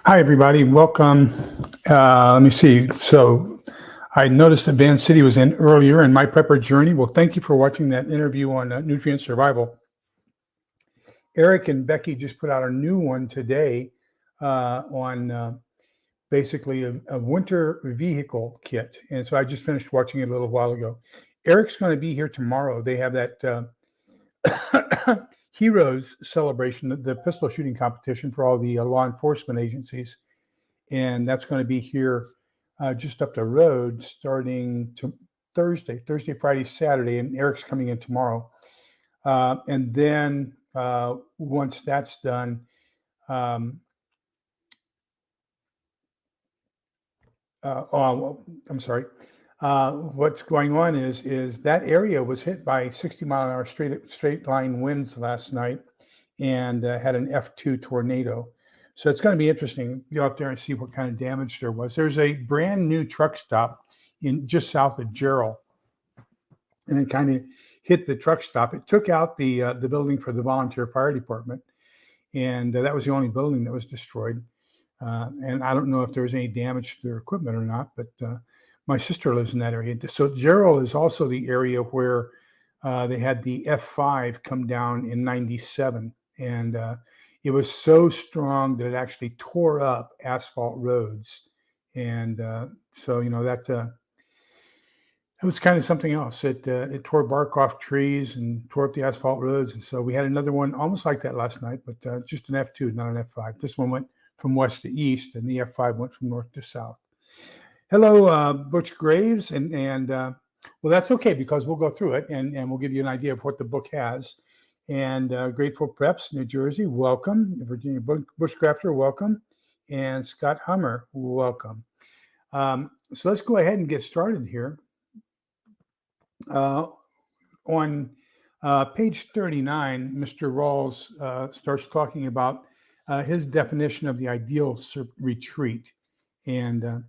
Hi, everybody. Welcome. Let me see. So I noticed that Van City was in earlier in my prepper journey. Well, thank you for watching that interview on nutrient survival. Eric and Becky just put out a new one today on basically a winter vehicle kit. And so I just finished watching it a little while ago. Eric's going to be here tomorrow. They have that Heroes celebration, the pistol shooting competition for all the law enforcement agencies. And that's going to be here just up the road starting to Thursday, Friday, Saturday. And Eric's coming in tomorrow. And then once that's done, I'm sorry. What's going on is that area was hit by 60-mile-an-hour straight line winds last night and had an F2 tornado. So it's going to be interesting. Go out there and see what kind of damage there was. There's a brand new truck stop in just south of Gerald, and it kind of hit the truck stop. It took out the building for the volunteer fire department, and that was the only building that was destroyed. And I don't know if there was any damage to their equipment or not, but my sister lives in that area. So Gerald is also the area where they had the F5 come down in '97, and it was so strong that it actually tore up asphalt roads. And so, that was kind of something else. It tore bark off trees and tore up the asphalt roads. And so we had another one almost like that last night, but just an F2, not an F5. This one went from west to east, and the F5 went from north to south. Hello, Butch Graves, and well, that's okay because we'll go through it and we'll give you an idea of what the book has. And Grateful Preps, New Jersey, welcome. Virginia Bushcrafter, welcome. And Scott Hummer, welcome. So let's go ahead and get started here. On page 39, Mr. Rawles starts talking about his definition of the ideal retreat. And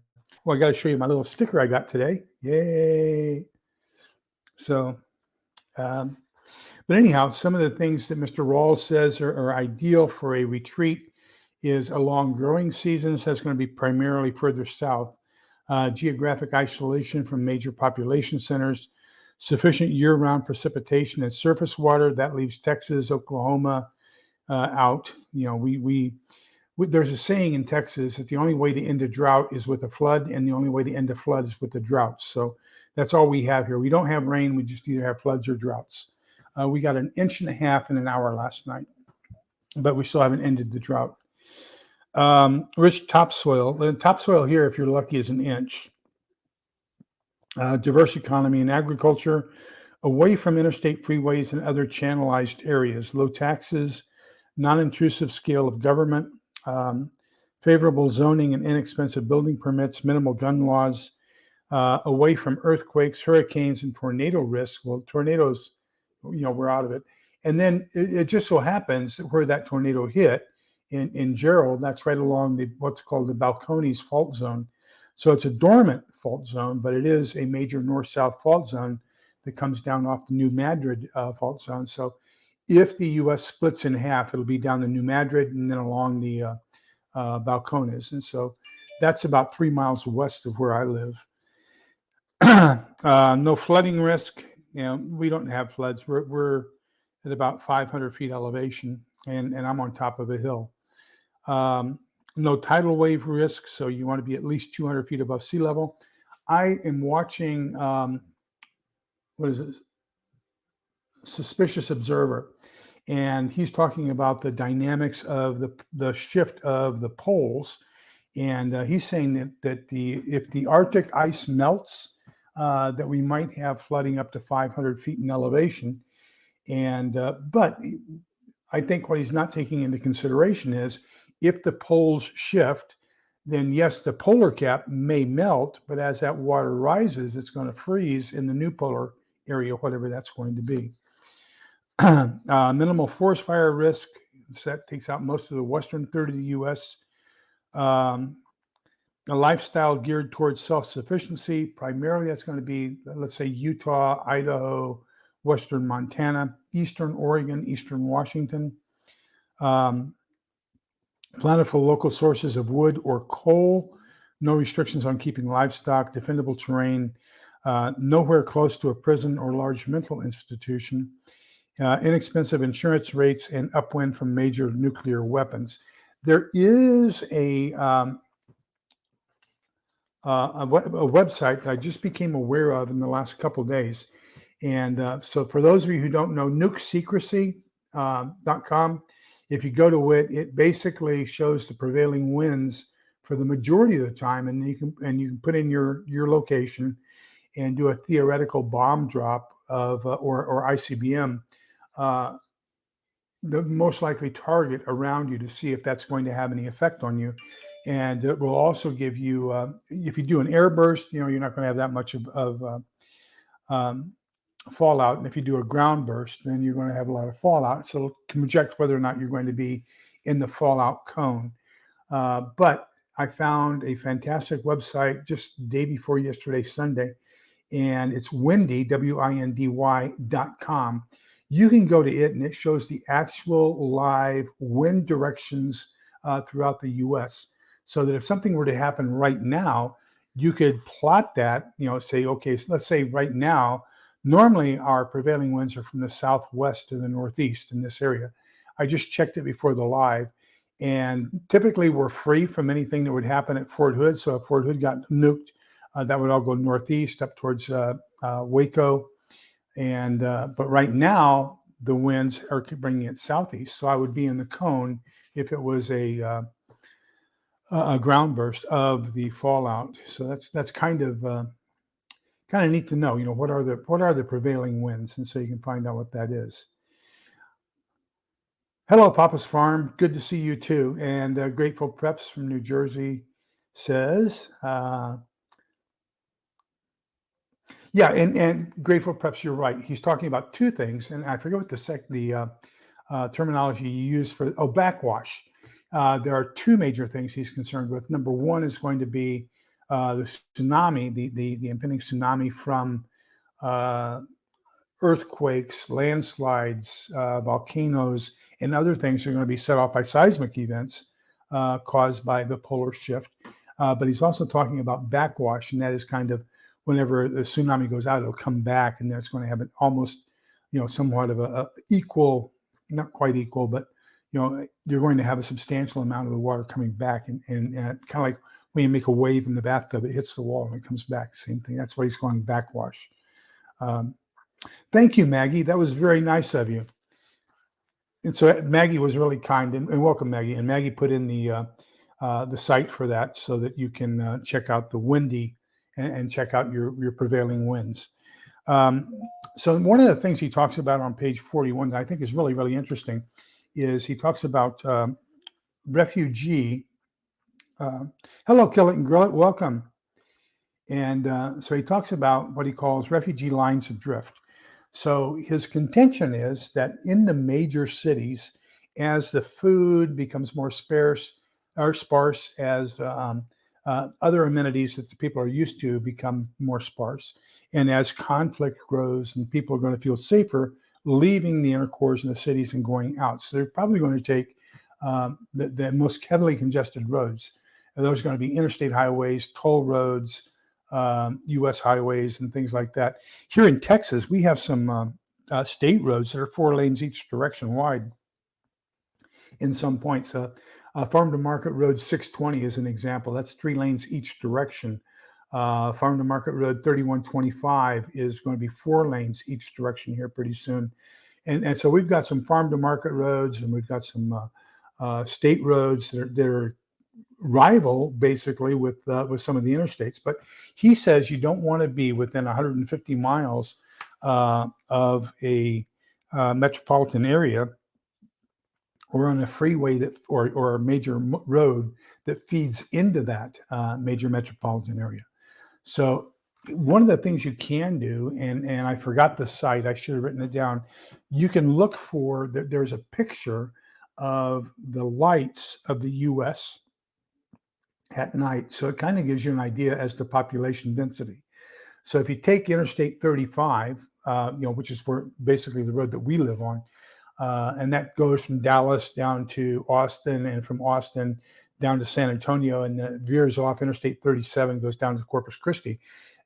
well, I got to show you my little sticker I got today. Yay! So, but anyhow, some of the things that Mr. Rawls says are ideal for a retreat is a long growing season. So that's going to be primarily further south. Geographic isolation from major population centers, sufficient year-round precipitation and surface water. That leaves Texas, Oklahoma out. There's a saying in Texas that the only way to end a drought is with a flood, and the only way to end a flood is with a drought. So that's all we have here. We don't have rain. We just either have floods or droughts. We got 1.5 inches in an hour last night, but we still haven't ended the drought. Rich topsoil. The topsoil here, if you're lucky, is 1 inch. Diverse economy and agriculture, away from interstate freeways and other channelized areas. Low taxes, non-intrusive scale of government, favorable zoning and inexpensive building permits, minimal gun laws, away from earthquakes, hurricanes, and tornado risk. Well, tornadoes, we're out of it. And then it just so happens that where that tornado hit in Gerald, that's right along what's called the Balcones fault zone. So it's a dormant fault zone, but it is a major north-south fault zone that comes down off the New Madrid fault zone. So if the U.S. splits in half, it'll be down the New Madrid and then along the Balcones. And so that's about 3 miles west of where I live. No flooding risk. We don't have floods. We're at about 500 feet elevation, and I'm on top of a hill. No tidal wave risk, so you want to be at least 200 feet above sea level. I am watching, what is it? Suspicious Observer, and he's talking about the dynamics of the shift of the poles, and he's saying that if the Arctic ice melts, that we might have flooding up to 500 feet in elevation, and but I think what he's not taking into consideration is if the poles shift, then yes, the polar cap may melt, but as that water rises, it's going to freeze in the new polar area, whatever that's going to be. Minimal forest fire risk. So that takes out most of the western third of the U.S. A lifestyle geared towards self-sufficiency. Primarily, that's going to be, let's say, Utah, Idaho, western Montana, eastern Oregon, eastern Washington. plentiful local sources of wood or coal, no restrictions on keeping livestock, defendable terrain, nowhere close to a prison or large mental institution, inexpensive insurance rates, and upwind from major nuclear weapons. There is a website that I just became aware of in the last couple of days. And so for those of you who don't know, nukesecrecy.com, if you go to it, it basically shows the prevailing winds for the majority of the time, and you can put in your location and do a theoretical bomb drop of or ICBM, the most likely target around you to see if that's going to have any effect on you. And it will also give you, if you do an air burst, you're not going to have that much of fallout. And if you do a ground burst, then you're going to have a lot of fallout. So it can project whether or not you're going to be in the fallout cone. But I found a fantastic website just the day before yesterday, Sunday, and it's windy, windy.com. You can go to it, and it shows the actual live wind directions throughout the U.S. So that if something were to happen right now, you could plot that, say, okay, so let's say right now, normally our prevailing winds are from the southwest to the northeast in this area. I just checked it before the live, and typically we're free from anything that would happen at Fort Hood. So if Fort Hood got nuked, that would all go northeast up towards Waco. And but right now the winds are bringing it southeast. So I would be in the cone if it was a ground burst of the fallout. So that's kind of neat to know. What are the prevailing winds, and so you can find out what that is. Hello, Papa's Farm. Good to see you too. And Grateful Preps from New Jersey says, yeah, and Grateful Preps, you're right. He's talking about two things, and I forget what the terminology you use for backwash. There are two major things he's concerned with. Number one is going to be the tsunami, the impending tsunami from earthquakes, landslides, volcanoes, and other things are going to be set off by seismic events caused by the polar shift. But he's also talking about backwash, and that is kind of whenever the tsunami goes out, it'll come back, and then it's going to have an almost, somewhat of a equal, not quite equal, but you're going to have a substantial amount of the water coming back, and kind of like when you make a wave in the bathtub, it hits the wall and it comes back. Same thing. That's why he's calling backwash. Thank you, Maggie. That was very nice of you. And so Maggie was really kind, and welcome, Maggie. And Maggie put in the site for that so that you can check out the windy and check out your prevailing winds. So one of the things he talks about on page 41 that I think is really, really interesting is he talks about refugee. Hello, Kill It and Grill It. Welcome. And so he talks about what he calls refugee lines of drift. So his contention is that in the major cities, as the food becomes more sparse, as other amenities that the people are used to become more sparse, and as conflict grows and people are going to feel safer leaving the inner cores in the cities and going out. So they're probably going to take the most heavily congested roads. And those are going to be interstate highways, toll roads, U.S. highways, and things like that. Here in Texas, we have some state roads that are 4 lanes each direction wide in some points. Farm to Market Road 620 is an example. That's 3 lanes each direction. Farm to Market Road 3125 is going to be 4 lanes each direction here pretty soon. And so we've got some farm to market roads, and we've got some state roads that are rival basically with some of the interstates. But he says you don't want to be within 150 miles of a metropolitan area or on a freeway that or a major road that feeds into that major metropolitan area. So one of the things you can do, and I forgot the site, I should have written it down. You can look for that. There's a picture of the lights of the U.S. at night. So it kind of gives you an idea as to population density. So if you take Interstate 35, which is where basically the road that we live on, and that goes from Dallas down to Austin, and from Austin down to San Antonio, and veers off Interstate 37, goes down to Corpus Christi.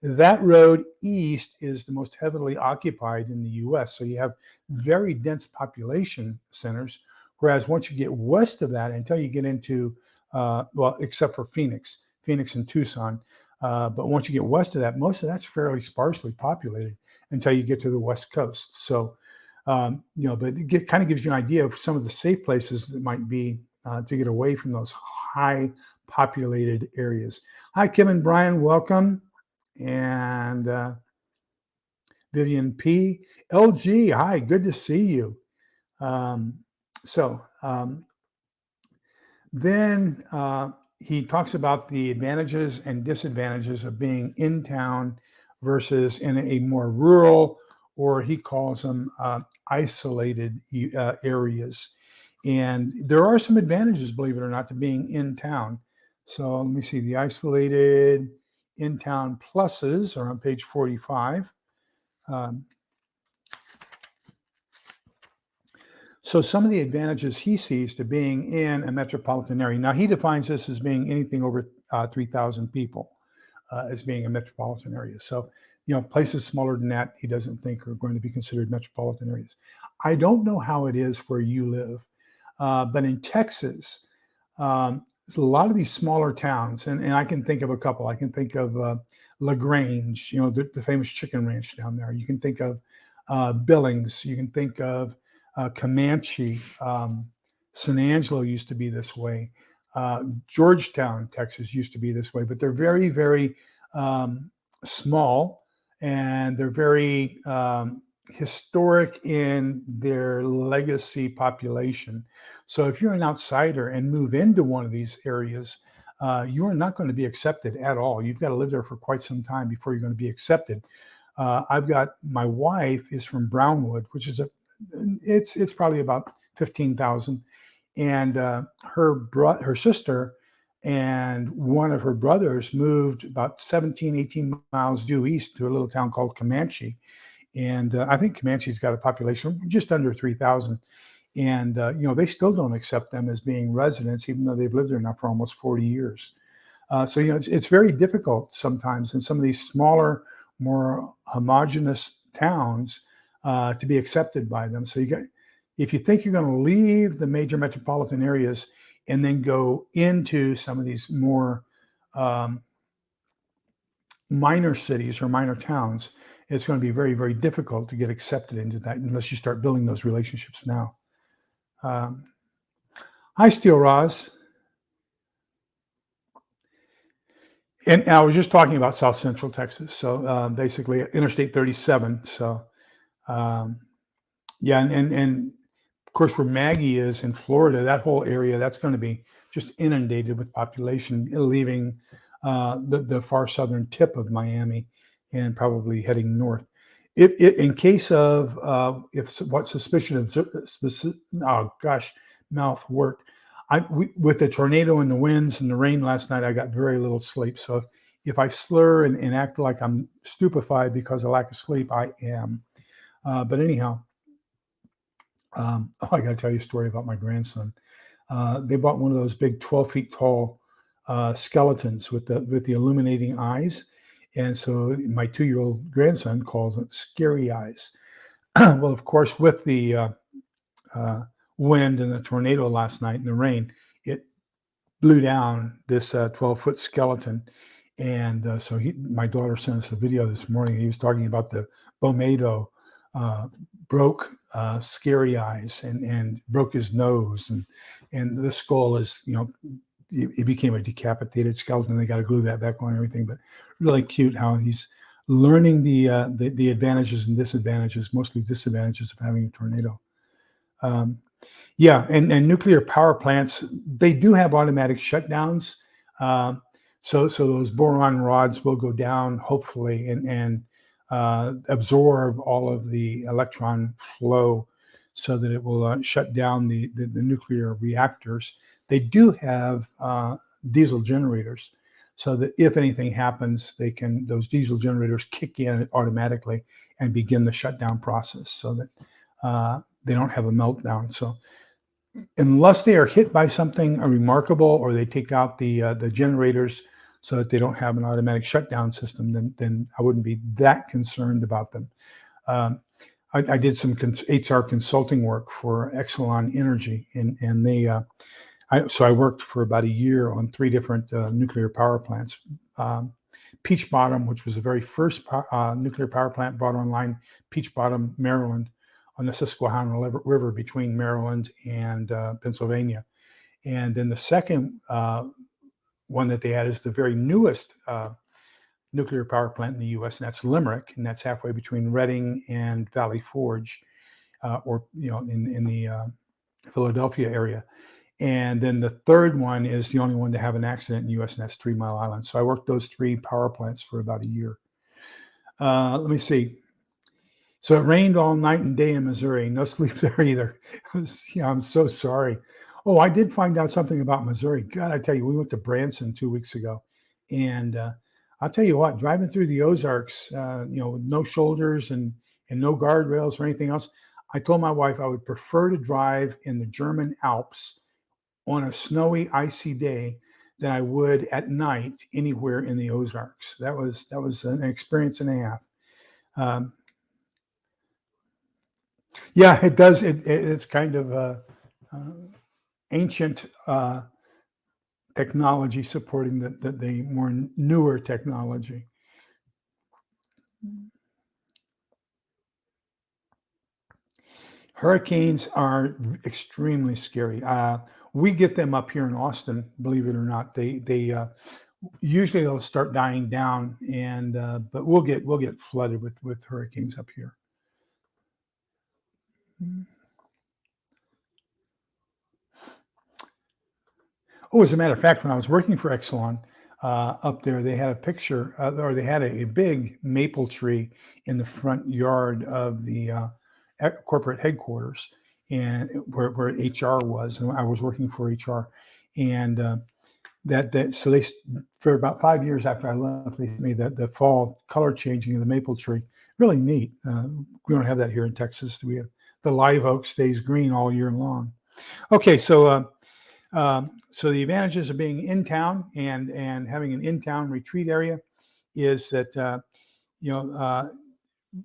That road east is the most heavily occupied in the U.S., so you have very dense population centers, whereas once you get west of that, until you get into, well, except for Phoenix and Tucson, but once you get west of that, most of that's fairly sparsely populated until you get to the West Coast. So, but it kind of gives you an idea of some of the safe places that might be to get away from those high populated areas. Hi, Kim and Brian, welcome. And Vivian P. LG, hi, good to see you. Then he talks about the advantages and disadvantages of being in town versus in a more rural, or he calls them isolated areas. And there are some advantages, believe it or not, to being in town. So let me see, the isolated in-town pluses are on page 45. So some of the advantages he sees to being in a metropolitan area. Now, he defines this as being anything over 3,000 people as being a metropolitan area. So, places smaller than that, he doesn't think are going to be considered metropolitan areas. I don't know how it is where you live, but in Texas, a lot of these smaller towns, and I can think of a couple. I can think of LaGrange, the famous chicken ranch down there. You can think of Billings. You can think of Comanche. San Angelo used to be this way. Georgetown, Texas used to be this way, but they're very, very small, and they're very historic in their legacy population. So if you're an outsider and move into one of these areas, you are not going to be accepted at all. You've got to live there for quite some time before you're going to be accepted. My wife is from Brownwood, which is it's probably about 15,000, and her sister and one of her brothers moved about 17, 18 miles due east to a little town called Comanche. And I think Comanche's got a population of just under 3,000. And, they still don't accept them as being residents, even though they've lived there now for almost 40 years. So, it's very difficult sometimes in some of these smaller, more homogenous towns to be accepted by them. So if you think you're going to leave the major metropolitan areas and then go into some of these more minor cities or minor towns, it's going to be very, very difficult to get accepted into that unless you start building those relationships now. Hi, Steel Roz. And I was just talking about South Central Texas. So basically Interstate 37. So yeah, and of course where Maggie is in Florida, that whole area, that's going to be just inundated with population leaving the far southern tip of Miami and probably heading north. In case of what suspicion of mouth work, with the tornado and the winds and the rain last night, I got very little sleep. So if I slur and act like I'm stupefied because of lack of sleep, I am. But anyhow, I got to tell you a story about my grandson. They bought one of those big 12 feet tall skeletons with the illuminating eyes. And so my 2-year-old grandson calls it scary eyes. Well, of course, with the wind and the tornado last night and the rain, it blew down this 12-foot skeleton. And so my daughter sent us a video this morning. He was talking about the Bomedo broke scary eyes and broke his nose. And the skull is, it became a decapitated skeleton. They got to glue that back on and everything. But really cute how he's learning the advantages and disadvantages, mostly disadvantages of having a tornado. Yeah, and nuclear power plants, they do have automatic shutdowns. So those boron rods will go down, hopefully, and absorb all of the electron flow so that it will shut down the nuclear reactors. They do have diesel generators, so that if anything happens, those diesel generators kick in automatically and begin the shutdown process, so that they don't have a meltdown. So unless they are hit by something remarkable, or they take out the generators so that they don't have an automatic shutdown system, then I wouldn't be that concerned about them. I did some HR consulting work for Exelon Energy, and they so I worked for about a year on 3 different nuclear power plants. Peach Bottom, which was the very first nuclear power plant brought online, Peach Bottom, Maryland, on the Susquehanna River between Maryland and Pennsylvania. And then the second one that they had is the very newest nuclear power plant in the U.S., and that's Limerick, and that's halfway between Reading and Valley Forge, or in the Philadelphia area. And then the third one is the only one to have an accident in the U.S., and that's 3 Mile Island. So I worked those 3 power plants for about a year. Let me see. So it rained all night and day in Missouri. No sleep there either. I'm so sorry. Oh, I did find out something about Missouri. God, I tell you, we went to Branson 2 weeks ago, and I'll tell you what, driving through the Ozarks, with no shoulders and no guardrails or anything else, I told my wife I would prefer to drive in the German Alps on a snowy, icy day than I would at night anywhere in the Ozarks. That was an experience and a half. Yeah, it does. It's kind of ancient technology supporting the more newer technology. Hurricanes are extremely scary. We get them up here in Austin, believe it or not. They usually they'll start dying down, and but we'll get flooded with hurricanes up here. Oh, as a matter of fact, when I was working for Exelon up there, they had a picture, or they had a big maple tree in the front yard of the corporate headquarters, and where HR was, and I was working for HR, and so they, for about 5 years after I left, they made the fall color changing of the maple tree. Really neat. We don't have that here in Texas. We have the live oak stays green all year long. Okay, so the advantages of being in town and having an in-town retreat area is that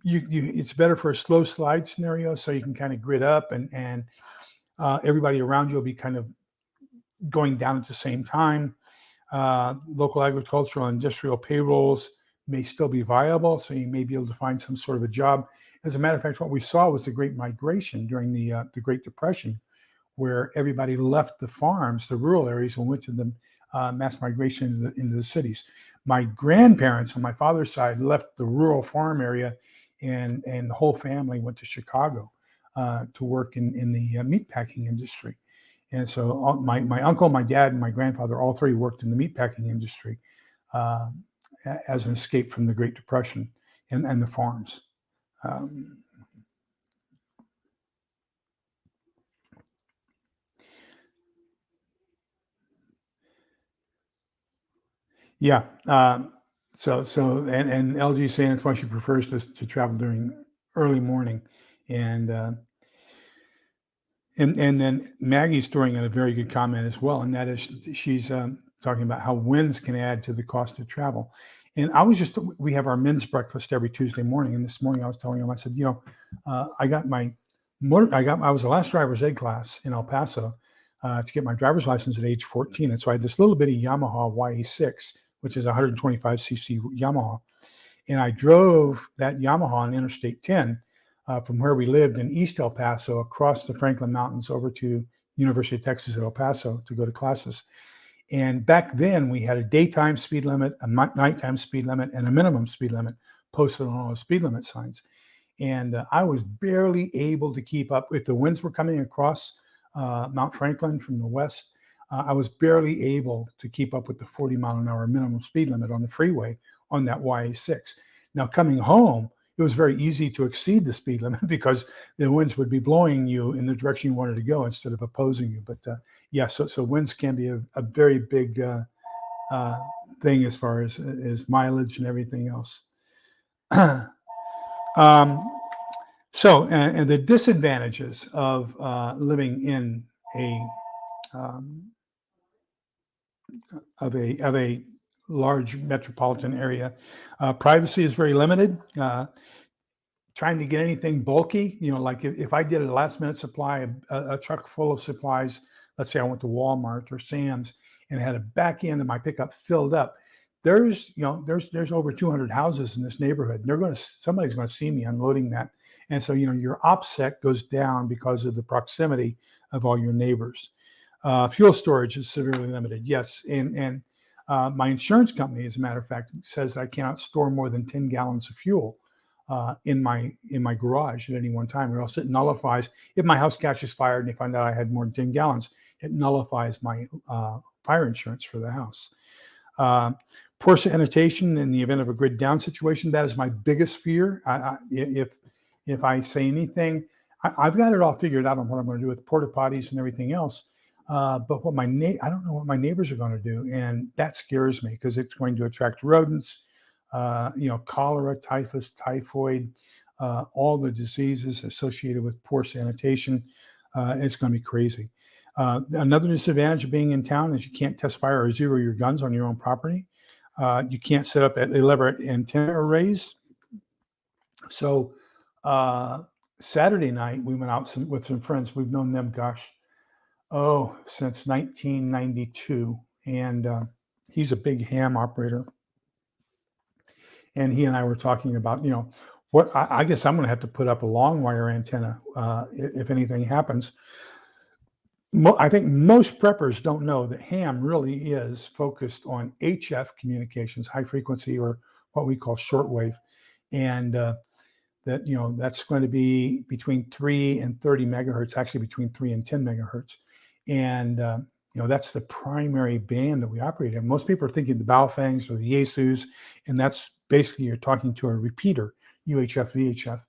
it's better for a slow slide scenario, so you can kind of grid up, and everybody around you will be kind of going down at the same time. Local agricultural and industrial payrolls may still be viable, so you may be able to find some sort of a job. As a matter of fact, what we saw was the Great Migration during the Great Depression, where everybody left the farms, the rural areas, and went to the mass migration into the cities. My grandparents on my father's side left the rural farm area, and the whole family went to Chicago to work in the meatpacking industry. And so my uncle, my dad, and my grandfather, all 3 worked in the meatpacking industry as an escape from the Great Depression and the farms. Yeah. So and LG is saying that's why she prefers to travel during early morning, and then Maggie's throwing in a very good comment as well, and that is she's talking about how winds can add to the cost of travel. And we have our men's breakfast every Tuesday morning, and this morning I was telling him, I said, I was the last driver's ed class in El Paso to get my driver's license at age 14, and so I had this little bitty Yamaha YA6, which is a 125cc Yamaha, and I drove that Yamaha on Interstate 10 from where we lived in East El Paso across the Franklin Mountains over to University of Texas at El Paso to go to classes. And back then we had a daytime speed limit, a nighttime speed limit, and a minimum speed limit posted on all the speed limit signs. And I was barely able to keep up. If the winds were coming across Mount Franklin from the west, I was barely able to keep up with the 40-mile-an-hour minimum speed limit on the freeway on that YA6. Now, coming home, it was very easy to exceed the speed limit because the winds would be blowing you in the direction you wanted to go instead of opposing you. But so winds can be a very big thing as far as mileage and everything else. So, and the disadvantages of living in a um, of a large metropolitan area, privacy is very limited. Trying to get anything bulky, like if I did a last minute supply, a truck full of supplies, let's say I went to Walmart or Sam's and had a back end of my pickup filled up. There's over 200 houses in this neighborhood. And somebody's going to see me unloading that. And so, your OPSEC goes down because of the proximity of all your neighbors. Fuel storage is severely limited. Yes. And my insurance company, as a matter of fact, says I cannot store more than 10 gallons of fuel in my garage at any one time, or else it nullifies. If my house catches fire and they find out I had more than 10 gallons, it nullifies my fire insurance for the house. Poor sanitation in the event of a grid down situation, that is my biggest fear. If I say anything, I've got it all figured out on what I'm going to do with porta potties and everything else. But I don't know what my neighbors are going to do, and that scares me because it's going to attract rodents. Cholera, typhus, typhoid, all the diseases associated with poor sanitation. It's going to be crazy. Another disadvantage of being in town is you can't test fire or zero your guns on your own property. You can't set up elaborate antenna arrays. So Saturday night, we went out with some friends. We've known them, since 1992. And he's a big ham operator. And he and I were talking about, what I guess I'm going to have to put up a long wire antenna if anything happens. I think most preppers don't know that ham really is focused on HF communications, high frequency, or what we call shortwave. And that's going to be between 3 and 30 megahertz, actually between 3 and 10 megahertz. And, that's the primary band that we operate in. Most people are thinking the Baofangs or the Yaesus, and that's basically you're talking to a repeater, UHF, VHF.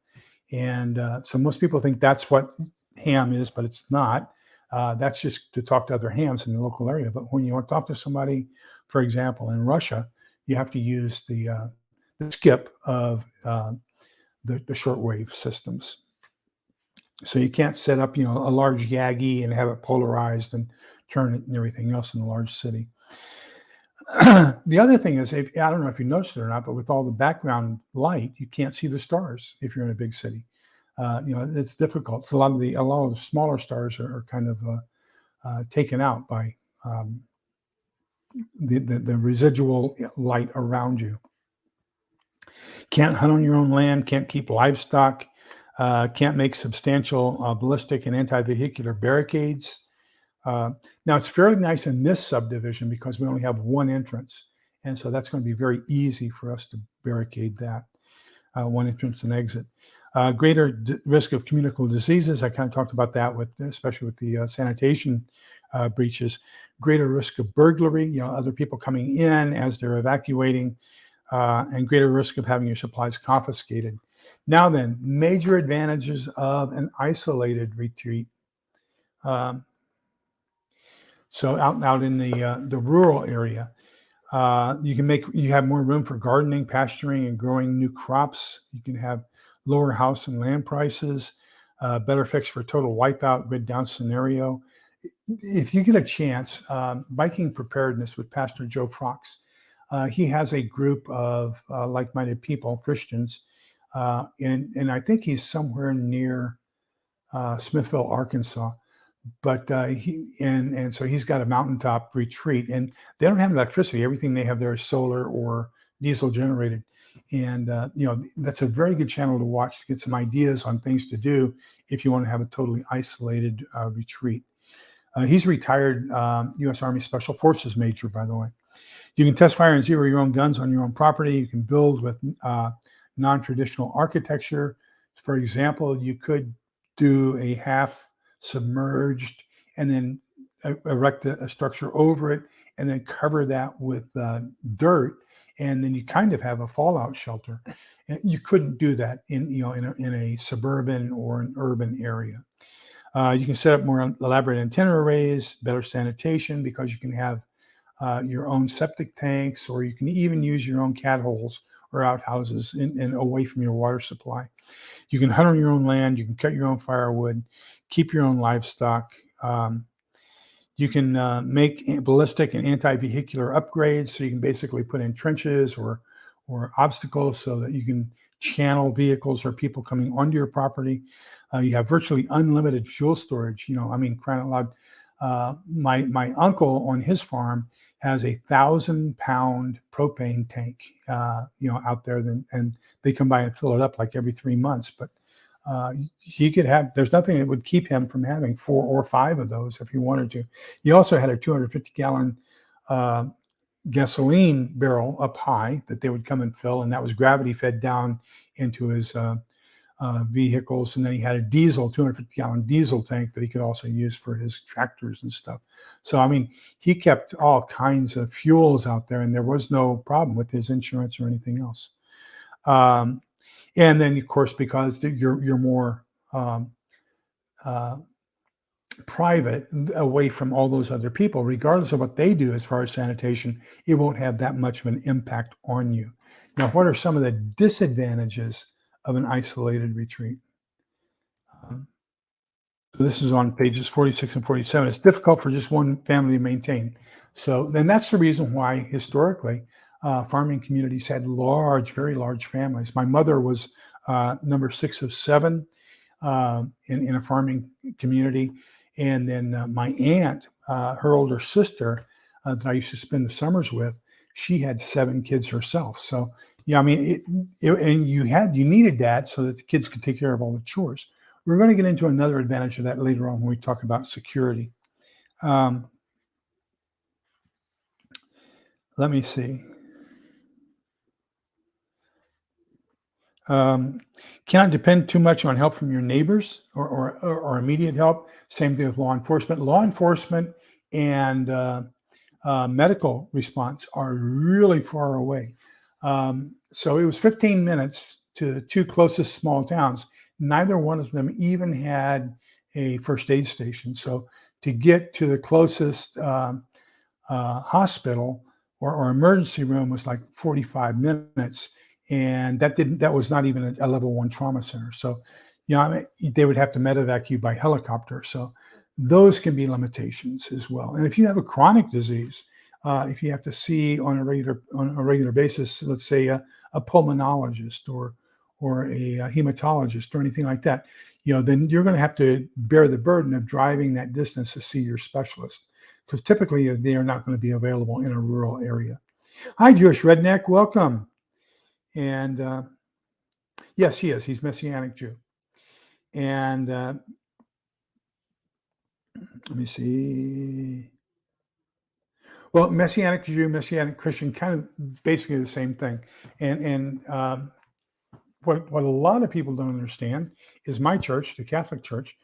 And so most people think that's what ham is, but it's not. That's just to talk to other hams in the local area. But when you want to talk to somebody, for example, in Russia, you have to use the skip of the shortwave systems. So you can't set up, a large Yagi and have it polarized and turn it and everything else in a large city. The other thing is, I don't know if you noticed it or not, but with all the background light, you can't see the stars if you're in a big city. It's difficult. So a lot of the smaller stars are kind of taken out by the residual light around you. Can't hunt on your own land. Can't keep livestock. Can't make substantial ballistic and anti-vehicular barricades. Now, it's fairly nice in this subdivision because we only have one entrance. And so that's going to be very easy for us to barricade that, one entrance and exit. Greater risk of communicable diseases. I kind of talked about that, especially with the sanitation breaches. Greater risk of burglary, other people coming in as they're evacuating, and greater risk of having your supplies confiscated. Now then, major advantages of an isolated retreat. So out in the rural area, you have more room for gardening, pasturing, and growing new crops. You can have lower house and land prices, better fix for total wipeout, grid down scenario. If you get a chance, Viking Preparedness with Pastor Joe Frox, he has a group of like-minded people, Christians, and I think he's somewhere near Smithville, Arkansas. But so he's got a mountaintop retreat, and they don't have electricity. Everything they have there is solar or diesel generated. And, that's a very good channel to watch to get some ideas on things to do if you want to have a totally isolated retreat. He's a retired U.S. Army Special Forces major, by the way. You can test fire and zero your own guns on your own property. You can build with non-traditional architecture. For example, you could do a half submerged and then erect a structure over it and then cover that with dirt, and then you kind of have a fallout shelter. And you couldn't do that in a suburban or an urban area. You can set up more elaborate antenna arrays, better sanitation, because you can have your own septic tanks, or you can even use your own cat holes or outhouses and away from your water supply. You can hunt on your own land. You can cut your own firewood, keep your own livestock. You can make ballistic and anti-vehicular upgrades, so you can basically put in trenches or obstacles so that you can channel vehicles or people coming onto your property. You have virtually unlimited fuel storage. I mean, crying out loud, my uncle on his farm has 1,000-pound propane tank, out there, and they come by and fill it up like every 3 months. But he could have. There's nothing that would keep him from having 4 or 5 of those if he wanted to. He also had a 250-gallon gasoline barrel up high that they would come and fill, and that was gravity fed down into his vehicles. And then he had a 250-gallon diesel tank that he could also use for his tractors and stuff. So, I mean, he kept all kinds of fuels out there, and there was no problem with his insurance or anything else. And then, of course, because you're more private, away from all those other people, regardless of what they do as far as sanitation, it won't have that much of an impact on you. Now, what are some of the disadvantages of an isolated retreat? So this is on pages 46 and 47. It's difficult for just one family to maintain. So then that's the reason why historically farming communities had very large families. My mother was number 6 of 7 in a farming community. And then my aunt, her older sister that I used to spend the summers with, she had 7 kids herself. So, yeah, I mean, and you needed that so that the kids could take care of all the chores. We're going to get into another advantage of that later on when we talk about security. Let me see. Cannot depend too much on help from your neighbors or immediate help. Same thing with law enforcement. Law enforcement and medical response are really far away. So it was 15 minutes to the 2 closest small towns. Neither one of them even had a first aid station. So to get to the closest hospital or emergency room was like 45 minutes. And that was not even a level 1 trauma center. So, I mean, they would have to medevac you by helicopter. So those can be limitations as well. And if you have a chronic disease, if you have to see on a regular basis, let's say a pulmonologist or a hematologist or anything like that, then you're going to have to bear the burden of driving that distance to see your specialist, because typically they are not going to be available in a rural area. Hi, Jewish Redneck, welcome. And yes, he is. He's Messianic Jew. And let me see. Well, Messianic Jew, Messianic Christian, kind of basically the same thing. And what a lot of people don't understand is my church, the Catholic Church.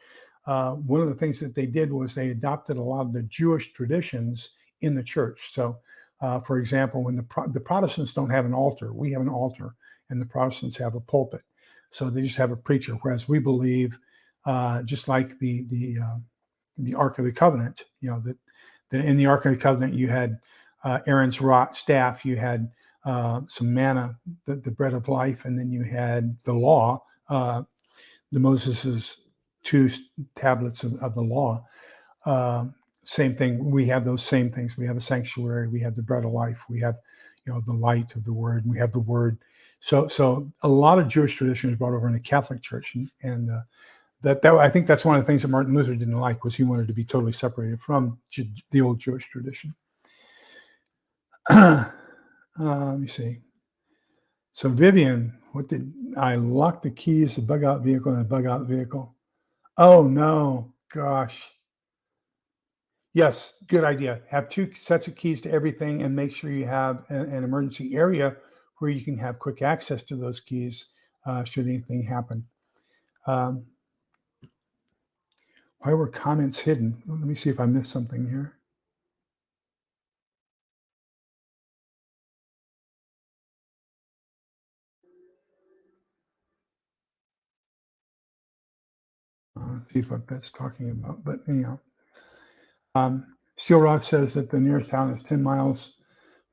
One of the things that they did was they adopted a lot of the Jewish traditions in the church. So, for example, when the Protestants don't have an altar, we have an altar, and the Protestants have a pulpit. So they just have a preacher. Whereas we believe, just like the Ark of the Covenant, that in the Ark of the Covenant you had Aaron's staff, you had some manna, the bread of life, and then you had the law, the Moses's 2 tablets of the law. Same thing. We have those same things. We have a sanctuary. We have the bread of life. We have, the light of the word. We have the word. So a lot of Jewish tradition is brought over in the Catholic Church, and that I think that's one of the things that Martin Luther didn't like, was he wanted to be totally separated from the old Jewish tradition. Let me see. So Vivian, what did I lock the keys to bug out vehicle in a bug out vehicle? Oh no, gosh. Yes, good idea. Have 2 sets of keys to everything, and make sure you have an emergency area where you can have quick access to those keys should anything happen. Why were comments hidden? Let me see if I missed something here. See what that's talking about. But anyhow, Steel Rock says that the nearest town is 10 miles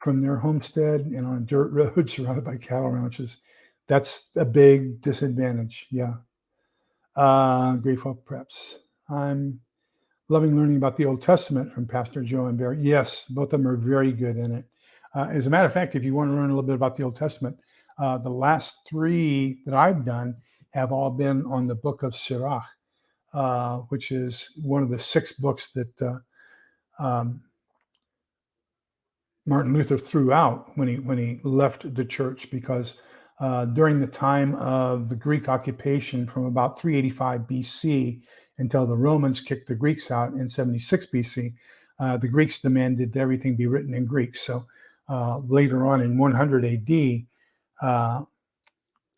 from their homestead and on a dirt road surrounded by cattle ranches. That's a big disadvantage. Yeah. Grateful preps. I'm loving learning about the Old Testament from Pastor Joe and Barry. Yes, both of them are very good in it. As a matter of fact, if you want to learn a little bit about the Old Testament, the last 3 that I've done have all been on the book of Sirach, which is one of the 6 books that Martin Luther threw out when he left the church, because during the time of the Greek occupation from about 385 BC until the Romans kicked the Greeks out in 76 BC, the Greeks demanded everything be written in Greek. So later on in 100 AD,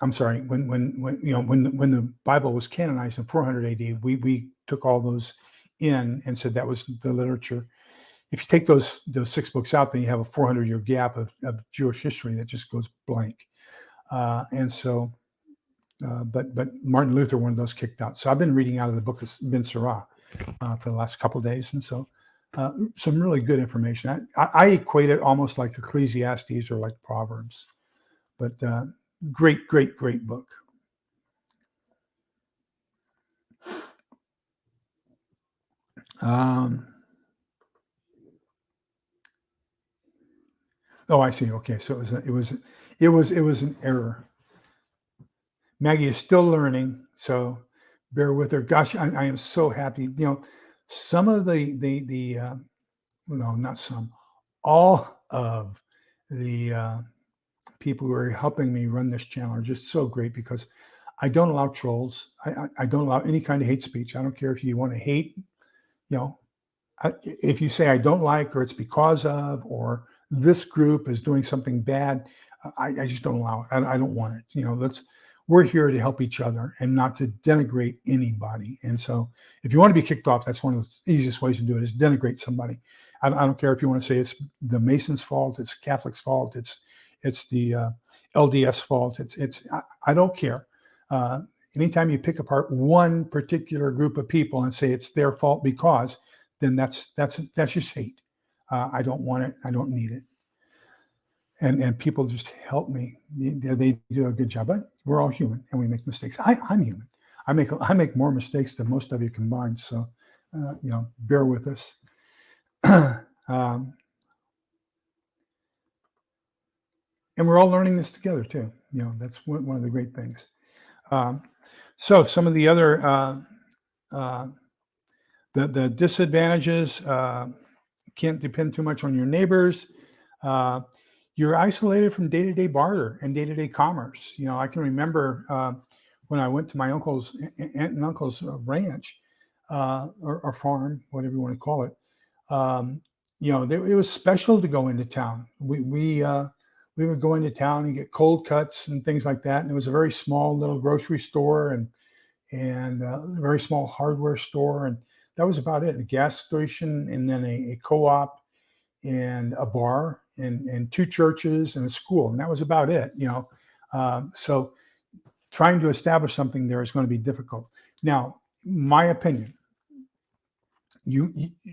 I'm sorry, when the Bible was canonized in 400 AD, we took all those in and said that was the literature. If you take those 6 books out, then you have a 400-year gap of Jewish history that just goes blank. And so, but Martin Luther, one of those kicked out. So I've been reading out of the book of Ben Sirach for the last couple of days, and so some really good information. I equate it almost like Ecclesiastes or like Proverbs, but great book. Oh, I see. Okay, so it was an error. Maggie is still learning, so bear with her. Gosh, I am so happy. Some of no, not some, all of the people who are helping me run this channel are just so great, because I don't allow trolls. I don't allow any kind of hate speech. I don't care if you want to hate, if you say I don't like, or it's because of, or this group is doing something bad, I just don't allow it. I don't want it. We're here to help each other and not to denigrate anybody. And so if you want to be kicked off, that's one of the easiest ways to do it, is denigrate somebody. I don't care if you want to say it's the Masons' fault, it's Catholics' fault, it's the LDS fault. I don't care. Anytime you pick apart one particular group of people and say it's their fault because, then that's just hate. I don't want it. I don't need it. And people just help me. They do a good job. But we're all human, and we make mistakes. I'm human. I make more mistakes than most of you combined. So, bear with us. And we're all learning this together too. That's one of the great things. So some of the other the disadvantages: can't depend too much on your neighbors. You're isolated from day-to-day barter and day-to-day commerce. I can remember when I went to my aunt and uncle's ranch or farm, whatever you want to call it. It was special to go into town. We would go into town and get cold cuts and things like that. And it was a very small little grocery store and a very small hardware store, and that was about it. A gas station, and then a co-op, and a bar, and 2 churches and a school, and that was about it. So trying to establish something there is going to be difficult. Now, my opinion,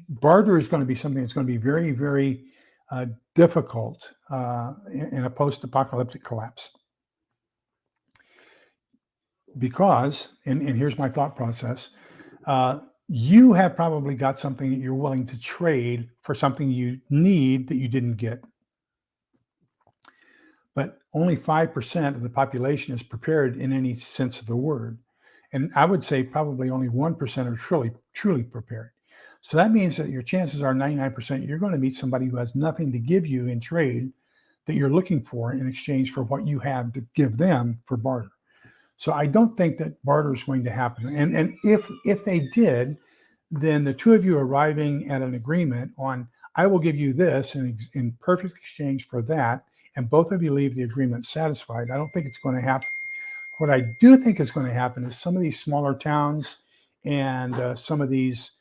barter is going to be something that's going to be very, very difficult in a post-apocalyptic collapse, because, and here's my thought process, you have probably got something that you're willing to trade for something you need that you didn't get. But only 5% of the population is prepared in any sense of the word. And I would say probably only 1% are truly prepared. So that means that your chances are 99% you're going to meet somebody who has nothing to give you in trade that you're looking for in exchange for what you have to give them for barter. So I don't think that barter is going to happen. And if they did, then the 2 of you arriving at an agreement on, I will give you this in perfect exchange for that, and both of you leave the agreement satisfied, I don't think it's going to happen. What I do think is going to happen is some of these smaller towns and some of these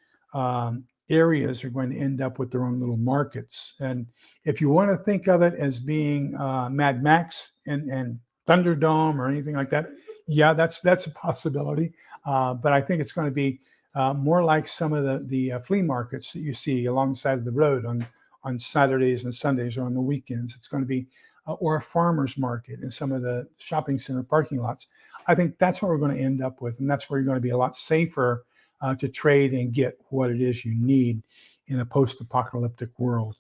areas are going to end up with their own little markets. And if you want to think of it as being Mad Max and Thunderdome or anything like that, yeah, that's a possibility. But I think it's going to be more like some of the flea markets that you see along the side of the road on Saturdays and Sundays or on the weekends. It's going to be or a farmer's market in some of the shopping center parking lots. I think that's what we're going to end up with, and that's where you're going to be a lot safer to trade and get what it is you need in a post-apocalyptic world.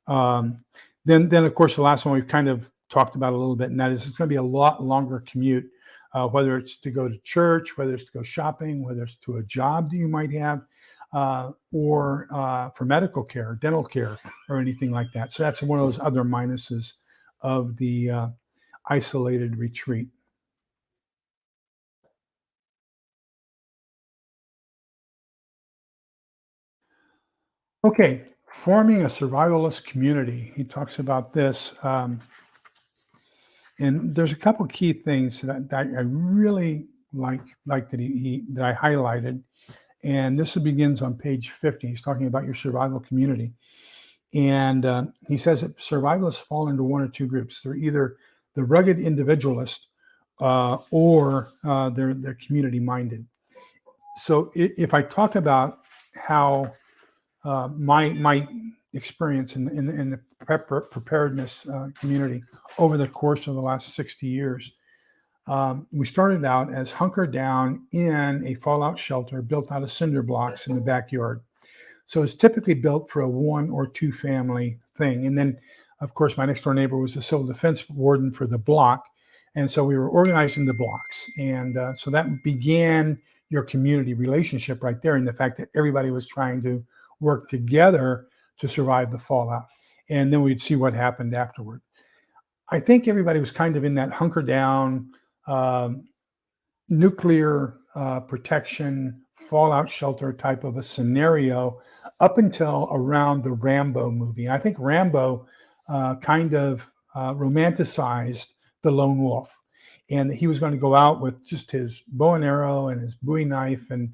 Um, then of course, the last one we've kind of talked about a little bit, and that is it's going to be a lot longer commute, whether it's to go to church, whether it's to go shopping, whether it's to a job that you might have, or for medical care, dental care, or anything like that. So that's one of those other minuses of the isolated retreat. Okay, forming a survivalist community. He talks about this. And there's a couple key things that I really like that that I highlighted. And this begins on page 50. He's talking about your survival community. And he says that survivalists fall into one or two groups. They're either the rugged individualist or they're community minded. So if I talk about how my experience in the preparedness community over the course of the last 60 years, we started out as hunkered down in a fallout shelter built out of cinder blocks in the backyard. So it's typically built for a one or two family thing. And then, of course, my next door neighbor was the civil defense warden for the block. And so we were organizing the blocks. And so that began your community relationship right there, and the fact that everybody was trying to work together to survive the fallout. And then we'd see what happened afterward. I think everybody was kind of in that hunker down, um, nuclear protection, fallout shelter type of a scenario up until around the Rambo movie. And I think Rambo kind of romanticized the lone wolf, and that he was going to go out with just his bow and arrow and his Bowie knife and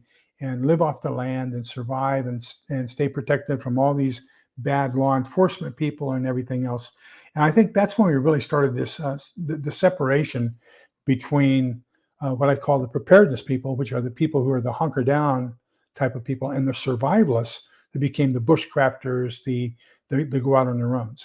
live off the land and survive and stay protected from all these bad law enforcement people and everything else. And I think that's when we really started this the separation between what I call the preparedness people, which are the people who are the hunker down type of people, and the survivalists who became the bushcrafters, they go out on their own.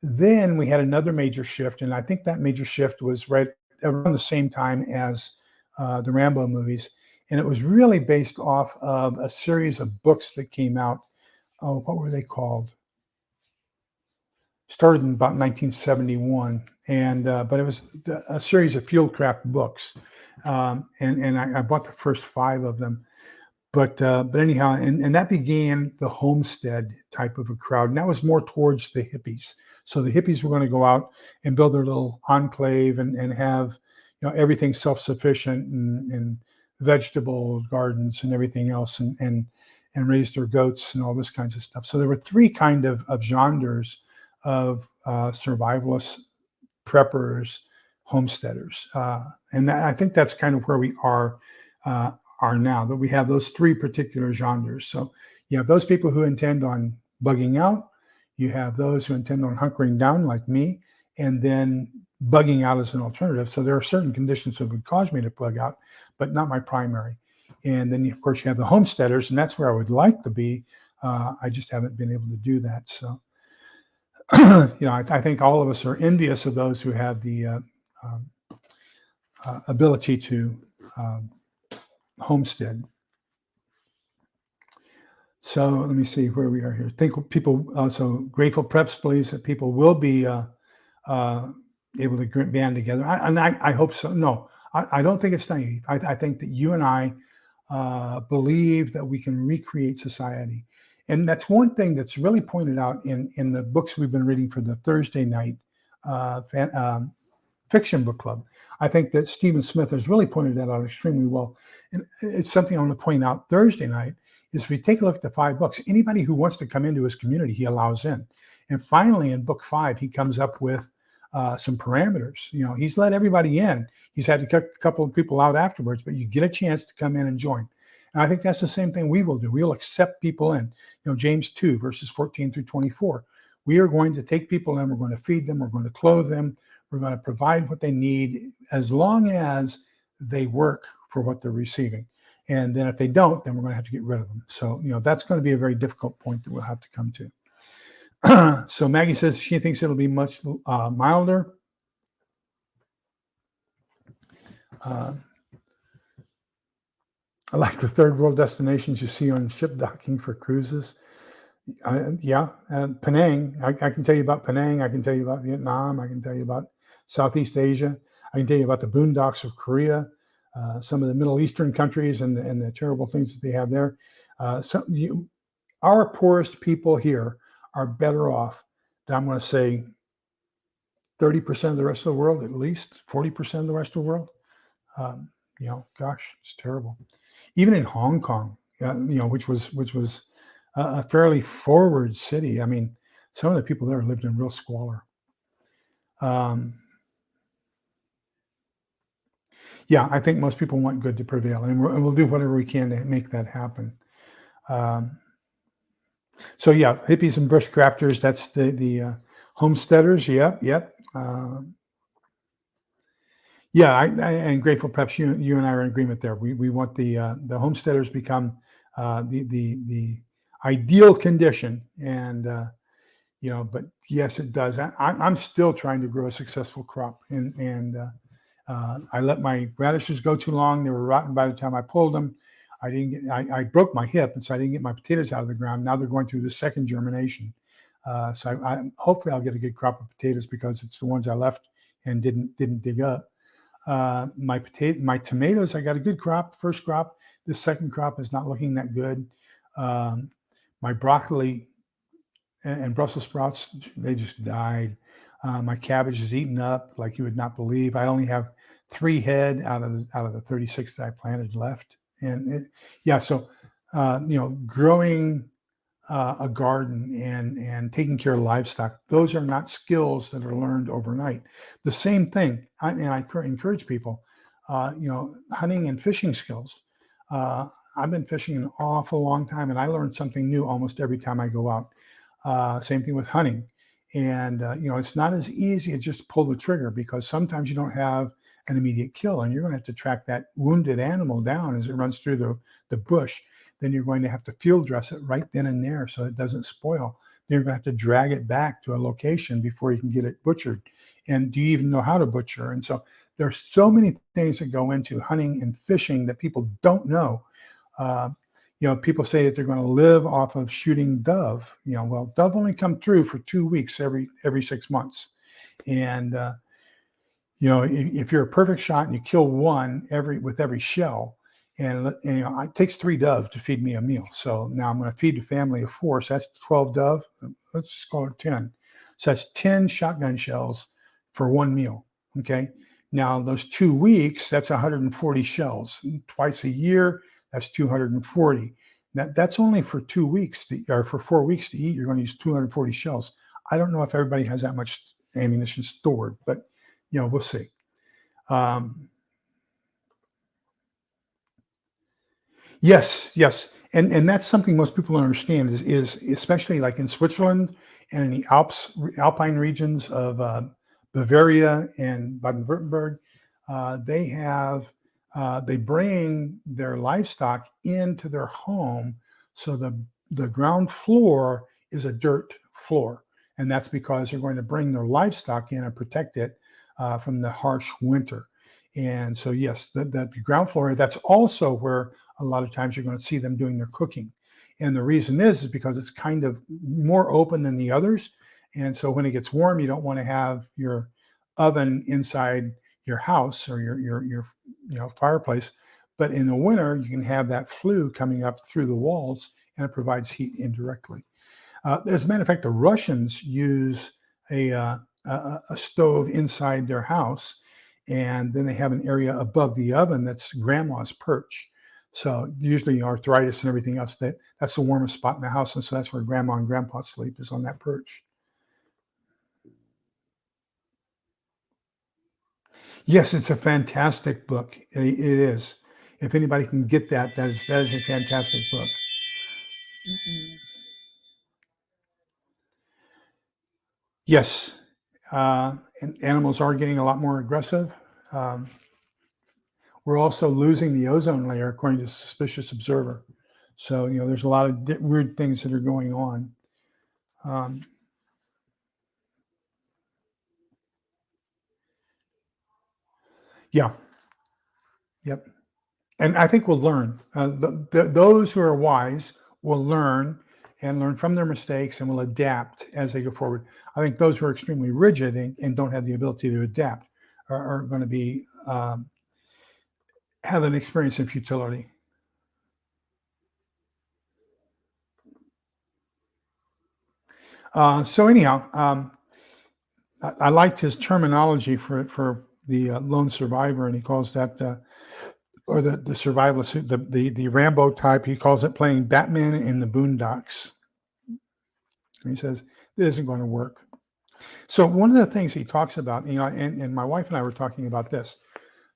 Then we had another major shift, and I think that major shift was right around the same time as the Rambo movies, and it was really based off of a series of books that came out. Oh, what were they called? Started in about 1971, and but it was a series of fieldcraft books, and I bought the first five of them. But anyhow, and that began the homestead type of a crowd, and that was more towards the hippies. So the hippies were going to go out and build their little enclave and have everything self-sufficient and vegetable gardens and everything else and raise their goats and all this kinds of stuff. So there were three kind of genres of survivalists, preppers, homesteaders, and I think that's kind of where we are now. That we have those three particular genres. So you have those people who intend on bugging out, you have those who intend on hunkering down, like me, and then bugging out as an alternative. So there are certain conditions that would cause me to bug out, but not my primary. And then, of course, you have the homesteaders, and that's where I would like to be. I just haven't been able to do that. So. I think all of us are envious of those who have the um, ability to homestead. So let me see where we are here. Think people also grateful preps believes that people will be able to band together, I hope so. No, I don't think it's naive. I think that you and I believe that we can recreate society. And that's one thing that's really pointed out in the books we've been reading for the Thursday night fiction book club. I think that Stephen Smith has really pointed that out extremely well. And it's something I want to point out Thursday night is if you take a look at the 5 books, anybody who wants to come into his community, he allows in. And finally, in book 5, he comes up with some parameters. He's let everybody in. He's had to cut a couple of people out afterwards, but you get a chance to come in and join. And I think that's the same thing we will do. We'll accept people in. James 2, verses 14 through 24. We are going to take people in. We're going to feed them. We're going to clothe them. We're going to provide what they need as long as they work for what they're receiving. And then if they don't, then we're going to have to get rid of them. So, that's going to be a very difficult point that we'll have to come to. So Maggie says she thinks it'll be much milder. Uh, I like the third world destinations you see on ship docking for cruises. Yeah, Penang. I can tell you about Penang. I can tell you about Vietnam. I can tell you about Southeast Asia. I can tell you about the boondocks of Korea, some of the Middle Eastern countries, and the terrible things that they have there. Our poorest people here are better off than, I'm going to say, 30% of the rest of the world, at least 40% of the rest of the world. Gosh, it's terrible. Even in Hong Kong, which was a fairly forward city. I mean, some of the people there lived in real squalor. Yeah, I think most people want good to prevail, and we'll do whatever we can to make that happen. So yeah, hippies and bushcrafters, that's the homesteaders. Yep. Yeah, and grateful. Perhaps you and I are in agreement there. We want the homesteaders become the ideal condition, and but yes, it does. I'm still trying to grow a successful crop, and I let my radishes go too long. They were rotten by the time I pulled them. I broke my hip, and so I didn't get my potatoes out of the ground. Now they're going through the second germination. So hopefully I'll get a good crop of potatoes because it's the ones I left and didn't dig up. My tomatoes, I got a good crop, first crop. The second crop is not looking that good. My broccoli and Brussels sprouts, they just died. My cabbage is eaten up like you would not believe. I only have 3 head out of the 36 that I planted left. And so growing a garden and taking care of livestock, those are not skills that are learned overnight. The same thing, I encourage people, hunting and fishing skills. I've been fishing an awful long time, and I learn something new almost every time I go out. Same thing with hunting. And, it's not as easy as just pull the trigger, because sometimes you don't have an immediate kill, and you're going to have to track that wounded animal down as it runs through the bush. Then you're going to have to field dress it right then and there so it doesn't spoil. Then you're going to have to drag it back to a location before you can get it butchered. And do you even know how to butcher? And so there's so many things that go into hunting and fishing that people don't know. People say that they're going to live off of shooting dove. Well, dove only come through for 2 weeks every 6 months. And, if you're a perfect shot and you kill one with every shell, and it takes 3 dove to feed me a meal. So now I'm going to feed a family of 4. So that's 12 dove. Let's just call it 10. So that's 10 shotgun shells for 1 meal. Okay. Now those 2 weeks, that's 140 shells. Twice a year, that's 240. That's only for 2 weeks or for 4 weeks to eat. You're going to use 240 shells. I don't know if everybody has that much ammunition stored, but we'll see. Yes. And that's something most people don't understand is especially like in Switzerland and in the Alpine regions of Bavaria and Baden-Württemberg, they bring their livestock into their home. So the ground floor is a dirt floor. And that's because they're going to bring their livestock in and protect it from the harsh winter. And so, yes, the ground floor, that's also where a lot of times you're going to see them doing their cooking. And the reason is because it's kind of more open than the others. And so when it gets warm, you don't want to have your oven inside your house or your fireplace. But in the winter, you can have that flue coming up through the walls, and it provides heat indirectly. As a matter of fact, the Russians use a stove inside their house, and then they have an area above the oven that's grandma's perch. So usually arthritis and everything else, that's the warmest spot in the house. And so that's where grandma and grandpa sleep, is on that perch. Yes, it's a fantastic book. It is. If anybody can get that is a fantastic book. Yes. And animals are getting a lot more aggressive. Um, we're also losing the ozone layer, according to Suspicious Observer. So, there's a lot of weird things that are going on. Yeah. Yep. And I think we'll learn. Those who are wise will learn and learn from their mistakes and will adapt as they go forward. I think those who are extremely rigid and don't have the ability to adapt are going to be have an experience in futility. So anyhow, I liked his terminology for the lone survivor, and he calls that or the survivalist, the Rambo type. He calls it playing Batman in the Boondocks. And he says it isn't going to work. So one of the things he talks about, and my wife and I were talking about this.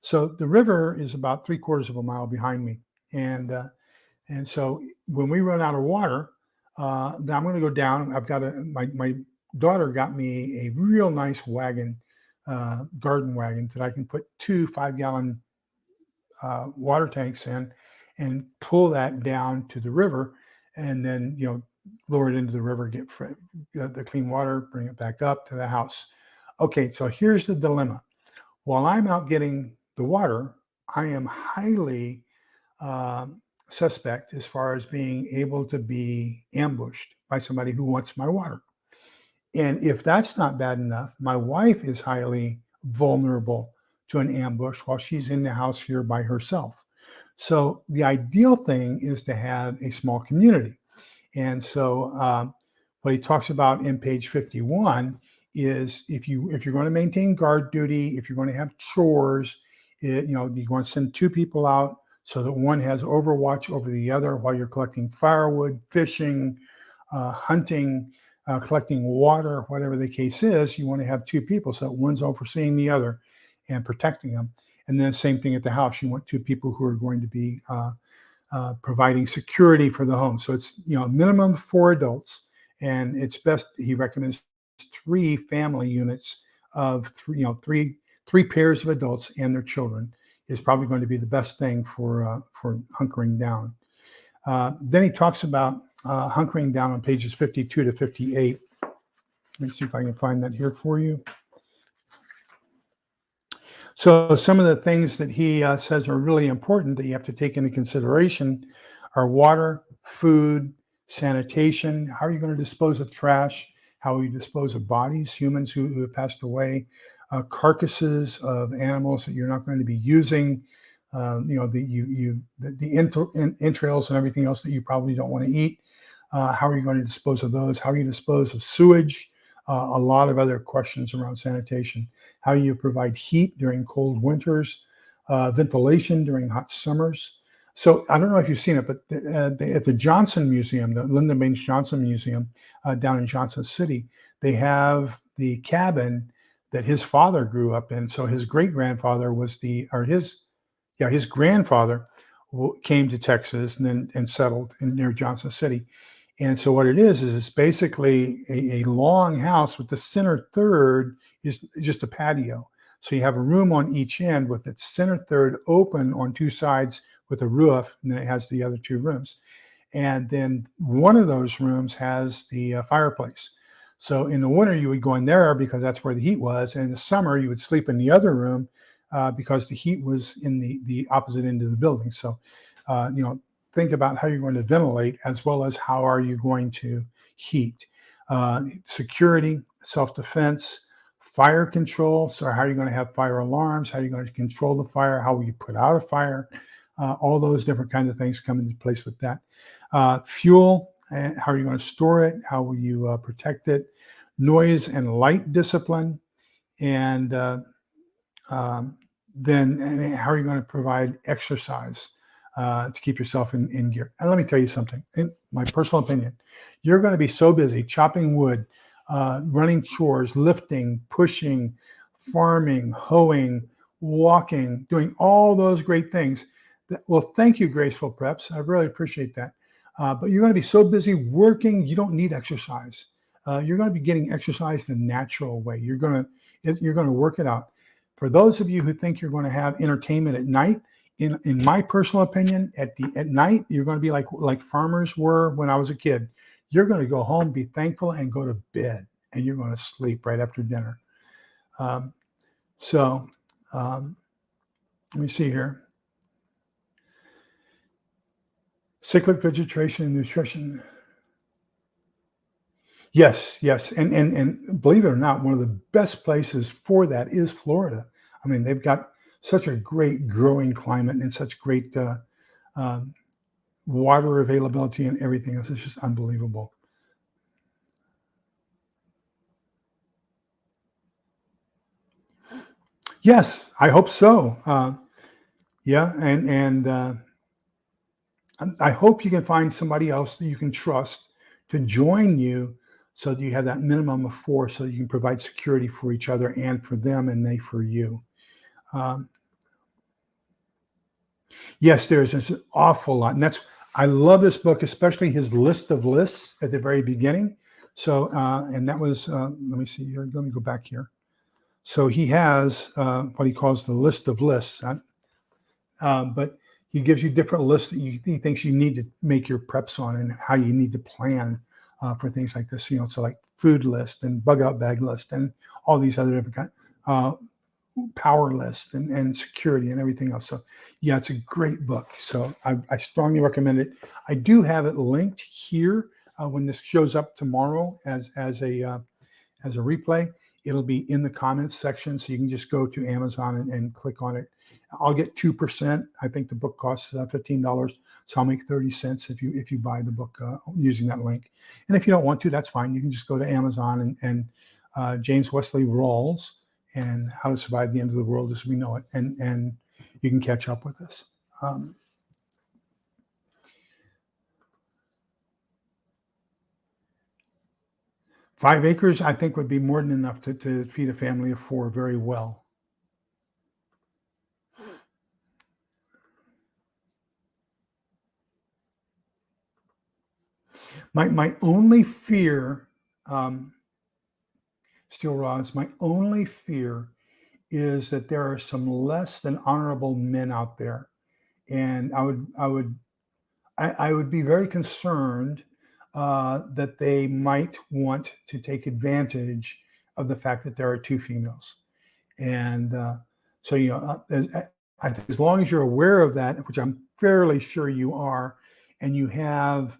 So the river is about 3/4 of a mile behind me, and so when we run out of water, then I'm going to go down. I've got my daughter got me a real nice wagon, garden wagon that I can put 2 5-gallon water tanks in, and pull that down to the river, and then lower it into the river, get the clean water, bring it back up to the house. Okay, so here's the dilemma. While I'm out getting the water, I am highly suspect as far as being able to be ambushed by somebody who wants my water. And if that's not bad enough, my wife is highly vulnerable to an ambush while she's in the house here by herself. So the ideal thing is to have a small community. And so what he talks about in page 51 is if you're going to maintain guard duty, if you're going to have chores, you want to send 2 people out so that one has overwatch over the other while you're collecting firewood, fishing, hunting, collecting water, whatever the case is. You want to have 2 people so that one's overseeing the other and protecting them. And then same thing at the house. You want 2 people who are going to be providing security for the home. So it's a minimum of 4 adults, and it's best. He recommends 3 family units of three pairs of adults and their children is probably going to be the best thing for hunkering down. Then he talks about hunkering down on pages 52 to 58. Let me see if I can find that here for you. So some of the things that he says are really important that you have to take into consideration are water, food, sanitation. How are you going to dispose of trash? How will you dispose of bodies, humans who have passed away, carcasses of animals that you're not going to be using, the entrails and everything else that you probably don't want to eat. How are you going to dispose of those? How are you going to dispose of sewage? A lot of other questions around sanitation. How you provide heat during cold winters, ventilation during hot summers. So I don't know if you've seen it, but at the Johnson Museum, the Lyndon Baines Johnson Museum down in Johnson City, they have the cabin that his father grew up in. So his great grandfather his grandfather came to Texas and settled near Johnson City. And so what it is it's basically a long house with the center third is just a patio. So you have a room on each end with its center third open on 2 sides with a roof, and then it has the other 2 rooms. And then one of those rooms has the fireplace. So in the winter, you would go in there because that's where the heat was. And in the summer, you would sleep in the other room because the heat was in the opposite end of the building. So, think about how you're going to ventilate as well as how are you going to heat. Security, self-defense, fire control. So how are you going to have fire alarms? How are you going to control the fire? How will you put out a fire? All those different kinds of things come into place with that. Fuel, how are you going to store it? How will you protect it? Noise and light discipline. And then how are you going to provide exercise to keep yourself in gear? And let me tell you something, in my personal opinion, you're going to be so busy chopping wood, running chores, lifting, pushing, farming, hoeing, walking, doing all those great things. Well, thank you, Graceful Preps. I really appreciate that. But you're going to be so busy working, you don't need exercise. You're going to be getting exercise the natural way. You're going to work it out. For those of you who think you're going to have entertainment at night, in my personal opinion, at night you're going to be like farmers were when I was a kid. You're going to go home, be thankful, and go to bed, and you're going to sleep right after dinner. So Let me see here. Cyclic vegetation and nutrition. Yes, yes, and believe it or not, one of the best places for that is Florida. I mean, they've got such a great growing climate and such great um, water availability and everything else. It's just unbelievable. Yes, I hope so. Yeah, and I hope you can find somebody else that you can trust to join you, so that you have that minimum of four, so you can provide security for each other and for them, and they for you. Um, Yes, there's an awful lot, and that's I love this book, especially his list of lists at the very beginning. So, and that was let me see here. Let me go back here. So he has what he calls the list of lists, but he gives you different lists that he thinks you need to make your preps on, and how you need to plan for things like this. You know, so like food list and bug out bag list and all these other different kind. Power list and security and everything else. So yeah, it's a great book. So I strongly recommend it. I do have it linked here when this shows up tomorrow as a replay. It'll be in the comments section, so you can just go to Amazon and click on it. I'll get 2%. I think the book costs $15, so I'll make 30 cents if you buy the book using that link. And if you don't want to, that's fine. You can just go to Amazon and James Wesley Rawles and How to Survive the End of the World as We Know It, and you can catch up with us. 5 acres, I think, would be more than enough to feed a family of four very well. My only fear, Steel Rods, my only fear is that there are some less than honorable men out there, and I would be very concerned that they might want to take advantage of the fact that there are two females. And so, I think as long as you're aware of that, which I'm fairly sure you are, and you have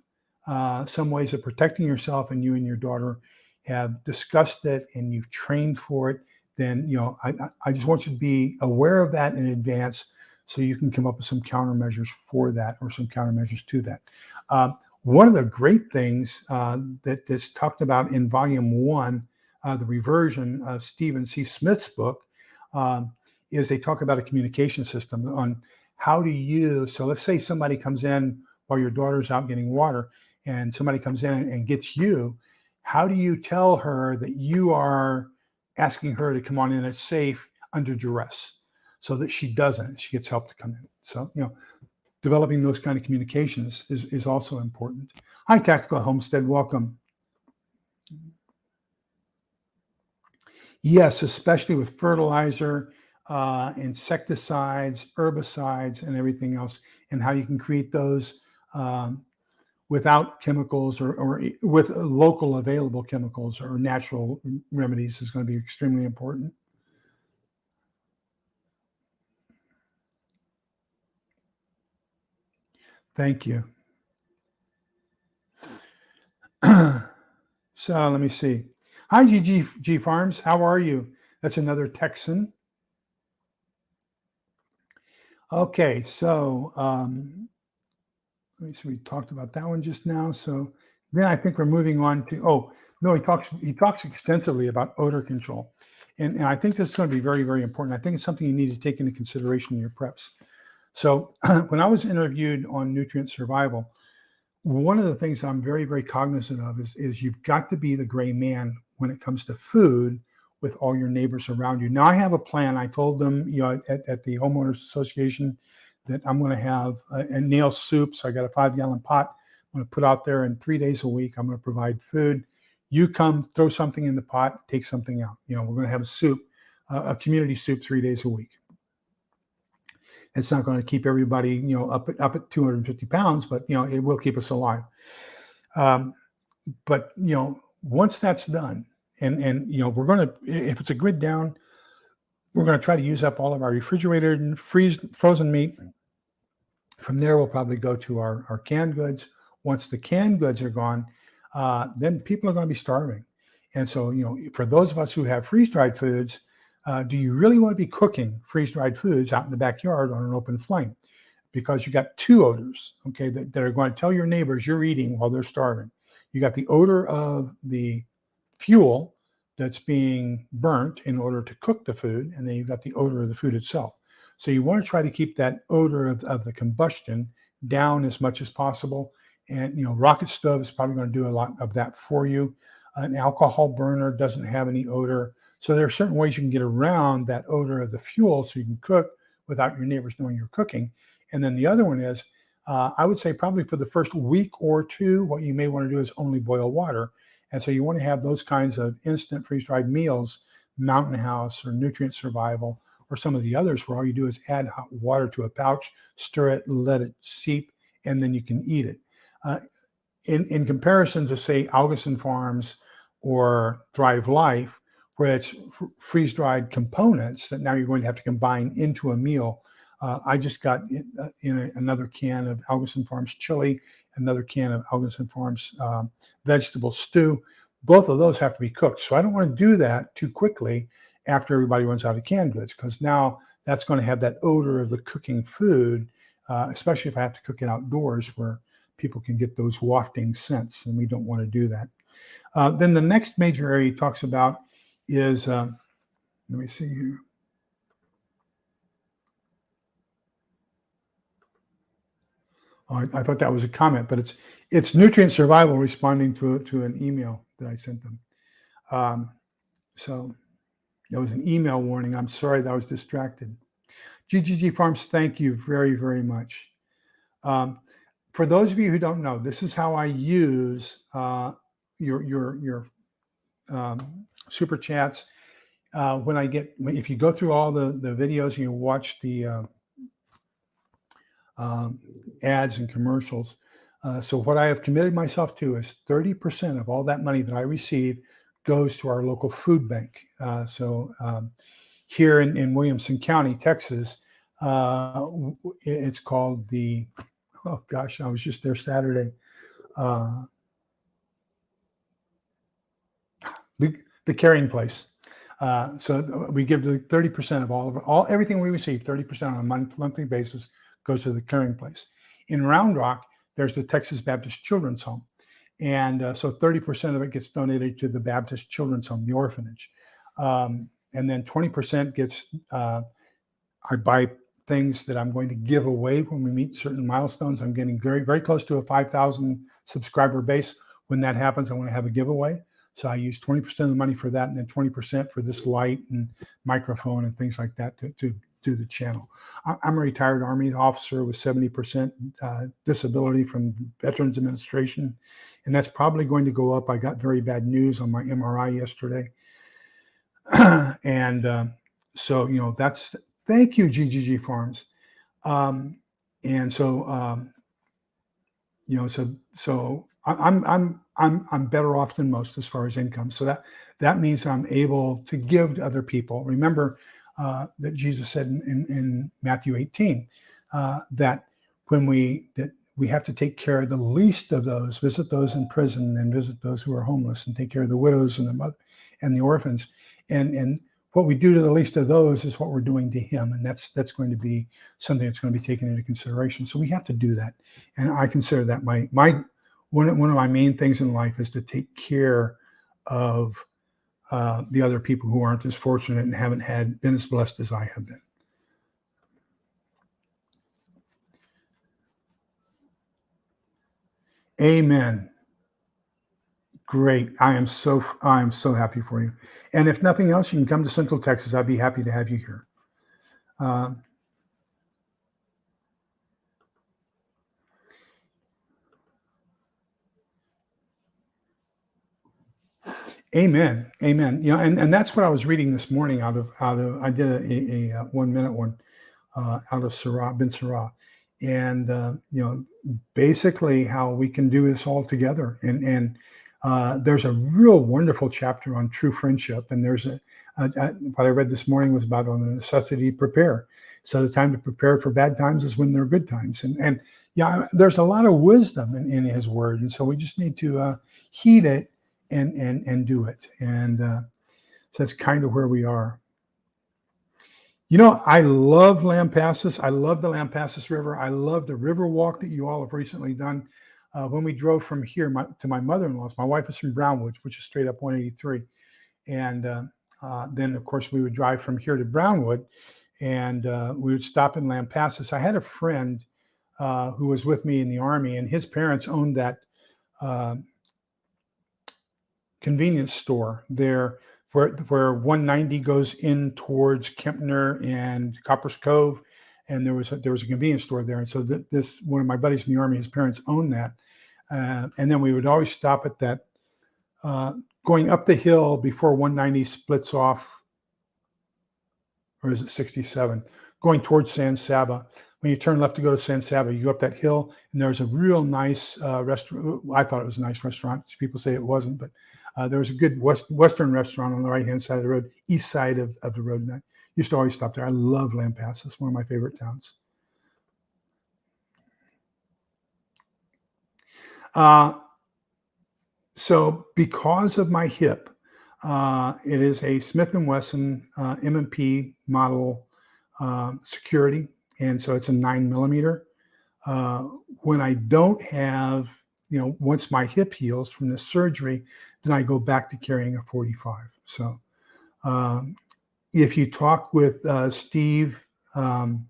some ways of protecting yourself, and you and your daughter have discussed it and you've trained for it, then I just want you to be aware of that in advance, so you can come up with some countermeasures for that, or some countermeasures to that. One of the great things that's talked about in Volume 1, the reversion of Stephen C. Smith's book, is they talk about a communication system on how do you. So let's say somebody comes in while your daughter's out getting water, and somebody comes in and gets you. How do you tell her that you are asking her to come on in, it's safe, under duress, so that she doesn't, she gets help to come in. So, developing those kind of communications is also important. Hi, Tactical Homestead, welcome. Yes, especially with fertilizer, insecticides, herbicides, and everything else, and how you can create those without chemicals, or with local available chemicals or natural remedies, is going to be extremely important. Thank you. So let me see. Hi, G Farms. How are you? That's another Texan. Okay, so let me see. We talked about that one just now. So then I think we're moving on to. Oh no, he talks extensively about odor control, and I think this is going to be very, very important. I think it's something you need to take into consideration in your preps. So when I was interviewed on nutrient survival, one of the things I'm very, very cognizant of is you've got to be the gray man when it comes to food with all your neighbors around you. Now I have a plan. I told them, at the homeowners association, that I'm going to have a nail soup. So I got a 5-gallon pot I'm going to put out there, and 3 days a week I'm going to provide food. You come, throw something in the pot, take something out. We're going to have a soup, a community soup, 3 days a week. It's not going to keep everybody, up at 250 pounds, but it will keep us alive. But once that's done, and we're going to, if it's a grid down, we're going to try to use up all of our refrigerated and frozen meat. From there, we'll probably go to our canned goods. Once the canned goods are gone, then people are going to be starving. And so, for those of us who have freeze-dried foods, do you really want to be cooking freeze-dried foods out in the backyard on an open flame? Because you got two odors, okay, that are going to tell your neighbors you're eating while they're starving. You got the odor of the fuel that's being burnt in order to cook the food, and then you've got the odor of the food itself. So you want to try to keep that odor of the combustion down as much as possible. And, rocket stove is probably going to do a lot of that for you. An alcohol burner doesn't have any odor. So there are certain ways you can get around that odor of the fuel so you can cook without your neighbors knowing you're cooking. And then the other one is, I would say probably for the first week or two, what you may want to do is only boil water. And so you want to have those kinds of instant freeze-dried meals, Mountain House or Nutrient Survival, or some of the others where all you do is add hot water to a pouch, stir it, let it seep, and then you can eat it. In comparison to, say, Algoson Farms or Thrive Life, where it's freeze-dried components that now you're going to have to combine into a meal. I just got another can of Algoson Farms chili, another can of Algoson Farms vegetable stew. Both of those have to be cooked. So I don't want to do that too quickly after everybody runs out of canned goods, because now that's going to have that odor of the cooking food, especially if I have to cook it outdoors where people can get those wafting scents, and we don't want to do that. Then the next major area he talks about is, let me see here. Oh, I thought that was a comment, but it's Nutrient Survival responding to an email that I sent them. So there was an email warning. I'm sorry that I was distracted. GGG Farms, thank you very, very much. For those of you who don't know, this is how I use your super chats. If you go through all the videos and you watch the ads and commercials. So what I have committed myself to is 30% of all that money that I receive goes to our local food bank. Here in Williamson County, Texas, it's called the, oh gosh, I was just there Saturday. The Carrying Place. So we give the 30% of everything we receive, 30% on a monthly basis goes to the Carrying Place. In Round Rock, there's the Texas Baptist Children's Home. And so 30% of it gets donated to the Baptist Children's Home, the orphanage. And then 20% gets, I buy things that I'm going to give away when we meet certain milestones. I'm getting very, very close to a 5,000 subscriber base. When that happens, I want to have a giveaway. So I use 20% of the money for that, and then 20% for this light and microphone and things like that to do the channel. I'm a retired Army officer with 70% disability from Veterans Administration, and that's probably going to go up. I got very bad news on my MRI yesterday. And so, that's, thank you, GGG Farms. And so, so I'm better off than most as far as income. So that means I'm able to give to other people. Remember that Jesus said in Matthew 18 that we have to take care of the least of those, visit those in prison and visit those who are homeless, and take care of the widows and the orphans. And what we do to the least of those is what we're doing to him. And that's going to be something that's going to be taken into consideration. So we have to do that. And I consider that one of my main things in life is to take care of the other people who aren't as fortunate and haven't been as blessed as I have been. Amen. Great. I am so happy for you. And if nothing else, you can come to Central Texas. I'd be happy to have you here. Amen. Amen. And that's what I was reading this morning out of I did a 1 minute one out of Sirah, bin Sirah. And basically how we can do this all together. And There's a real wonderful chapter on true friendship, and there's what I read this morning was about on the necessity to prepare. So the time to prepare for bad times is when there are good times, and yeah, there's a lot of wisdom in His Word, and so we just need to heed it and do it, and so that's kind of where we are. I love Lampasas. I love the Lampasas River. I love the river walk that you all have recently done. When we drove from here to my mother-in-law's, my wife is from Brownwood, which is straight up 183. And then, of course, we would drive from here to Brownwood, and we would stop in Lampasas. I had a friend who was with me in the Army, and his parents owned that convenience store there where 190 goes in towards Kempner and Copper's Cove, and there was a convenience store there. And so this one of my buddies in the Army, his parents owned that, and then we would always stop at that going up the hill before 190 splits off, or is it 67? Going towards San Saba. When you turn left to go to San Saba, you go up that hill, and there's a real nice restaurant. I thought it was a nice restaurant. People say it wasn't, but there was a good Western restaurant on the right-hand side of the road, east side of the road. And I used to always stop there. I love Lampasas. It's one of my favorite towns. So because of my hip, it is a Smith & Wesson M&P model security. And so it's a 9mm. When I don't have, once my hip heals from the surgery, then I go back to carrying a 45. So if you talk with Steve from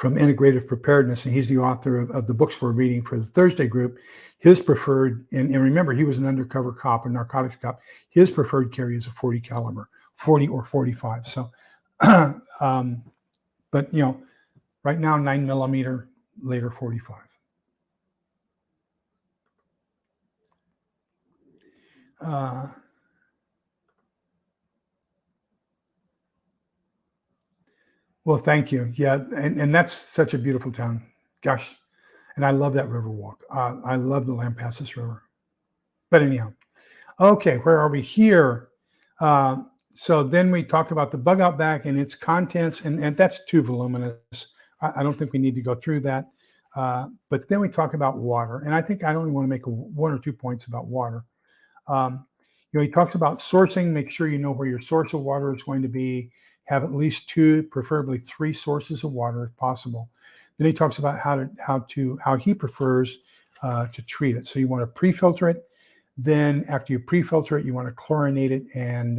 Integrative Preparedness, and he's the author of the books we're reading for the Thursday group, his preferred, and remember, he was an undercover cop, a narcotics cop, his preferred carry is a 40 caliber, 40 or 45. So, but right now 9mm, later 45. Well, thank you. Yeah, and that's such a beautiful town. Gosh, and I love that river walk. I love the Lampasas River. But anyhow, okay, where are we here? So then we talked about the bug out bag and its contents, and that's too voluminous. I don't think we need to go through that. But then we talk about water, and I think I only want to make one or two points about water. He talks about sourcing. Make sure you know where your source of water is going to be. Have at least 2, preferably 3 sources of water if possible. Then he talks about how he prefers to treat it. So you want to pre-filter it. Then after you pre-filter it, you want to chlorinate it, and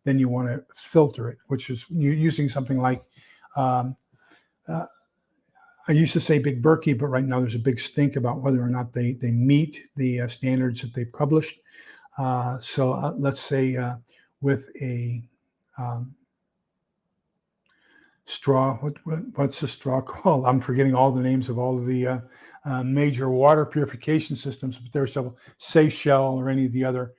then you want to filter it, which is using something like, I used to say Big Berkey, but right now there's a big stink about whether or not they meet the standards that they published. So let's say with a straw, what's the straw called? I'm forgetting all the names of all of the major water purification systems, but there's several, Seychelles or any of the other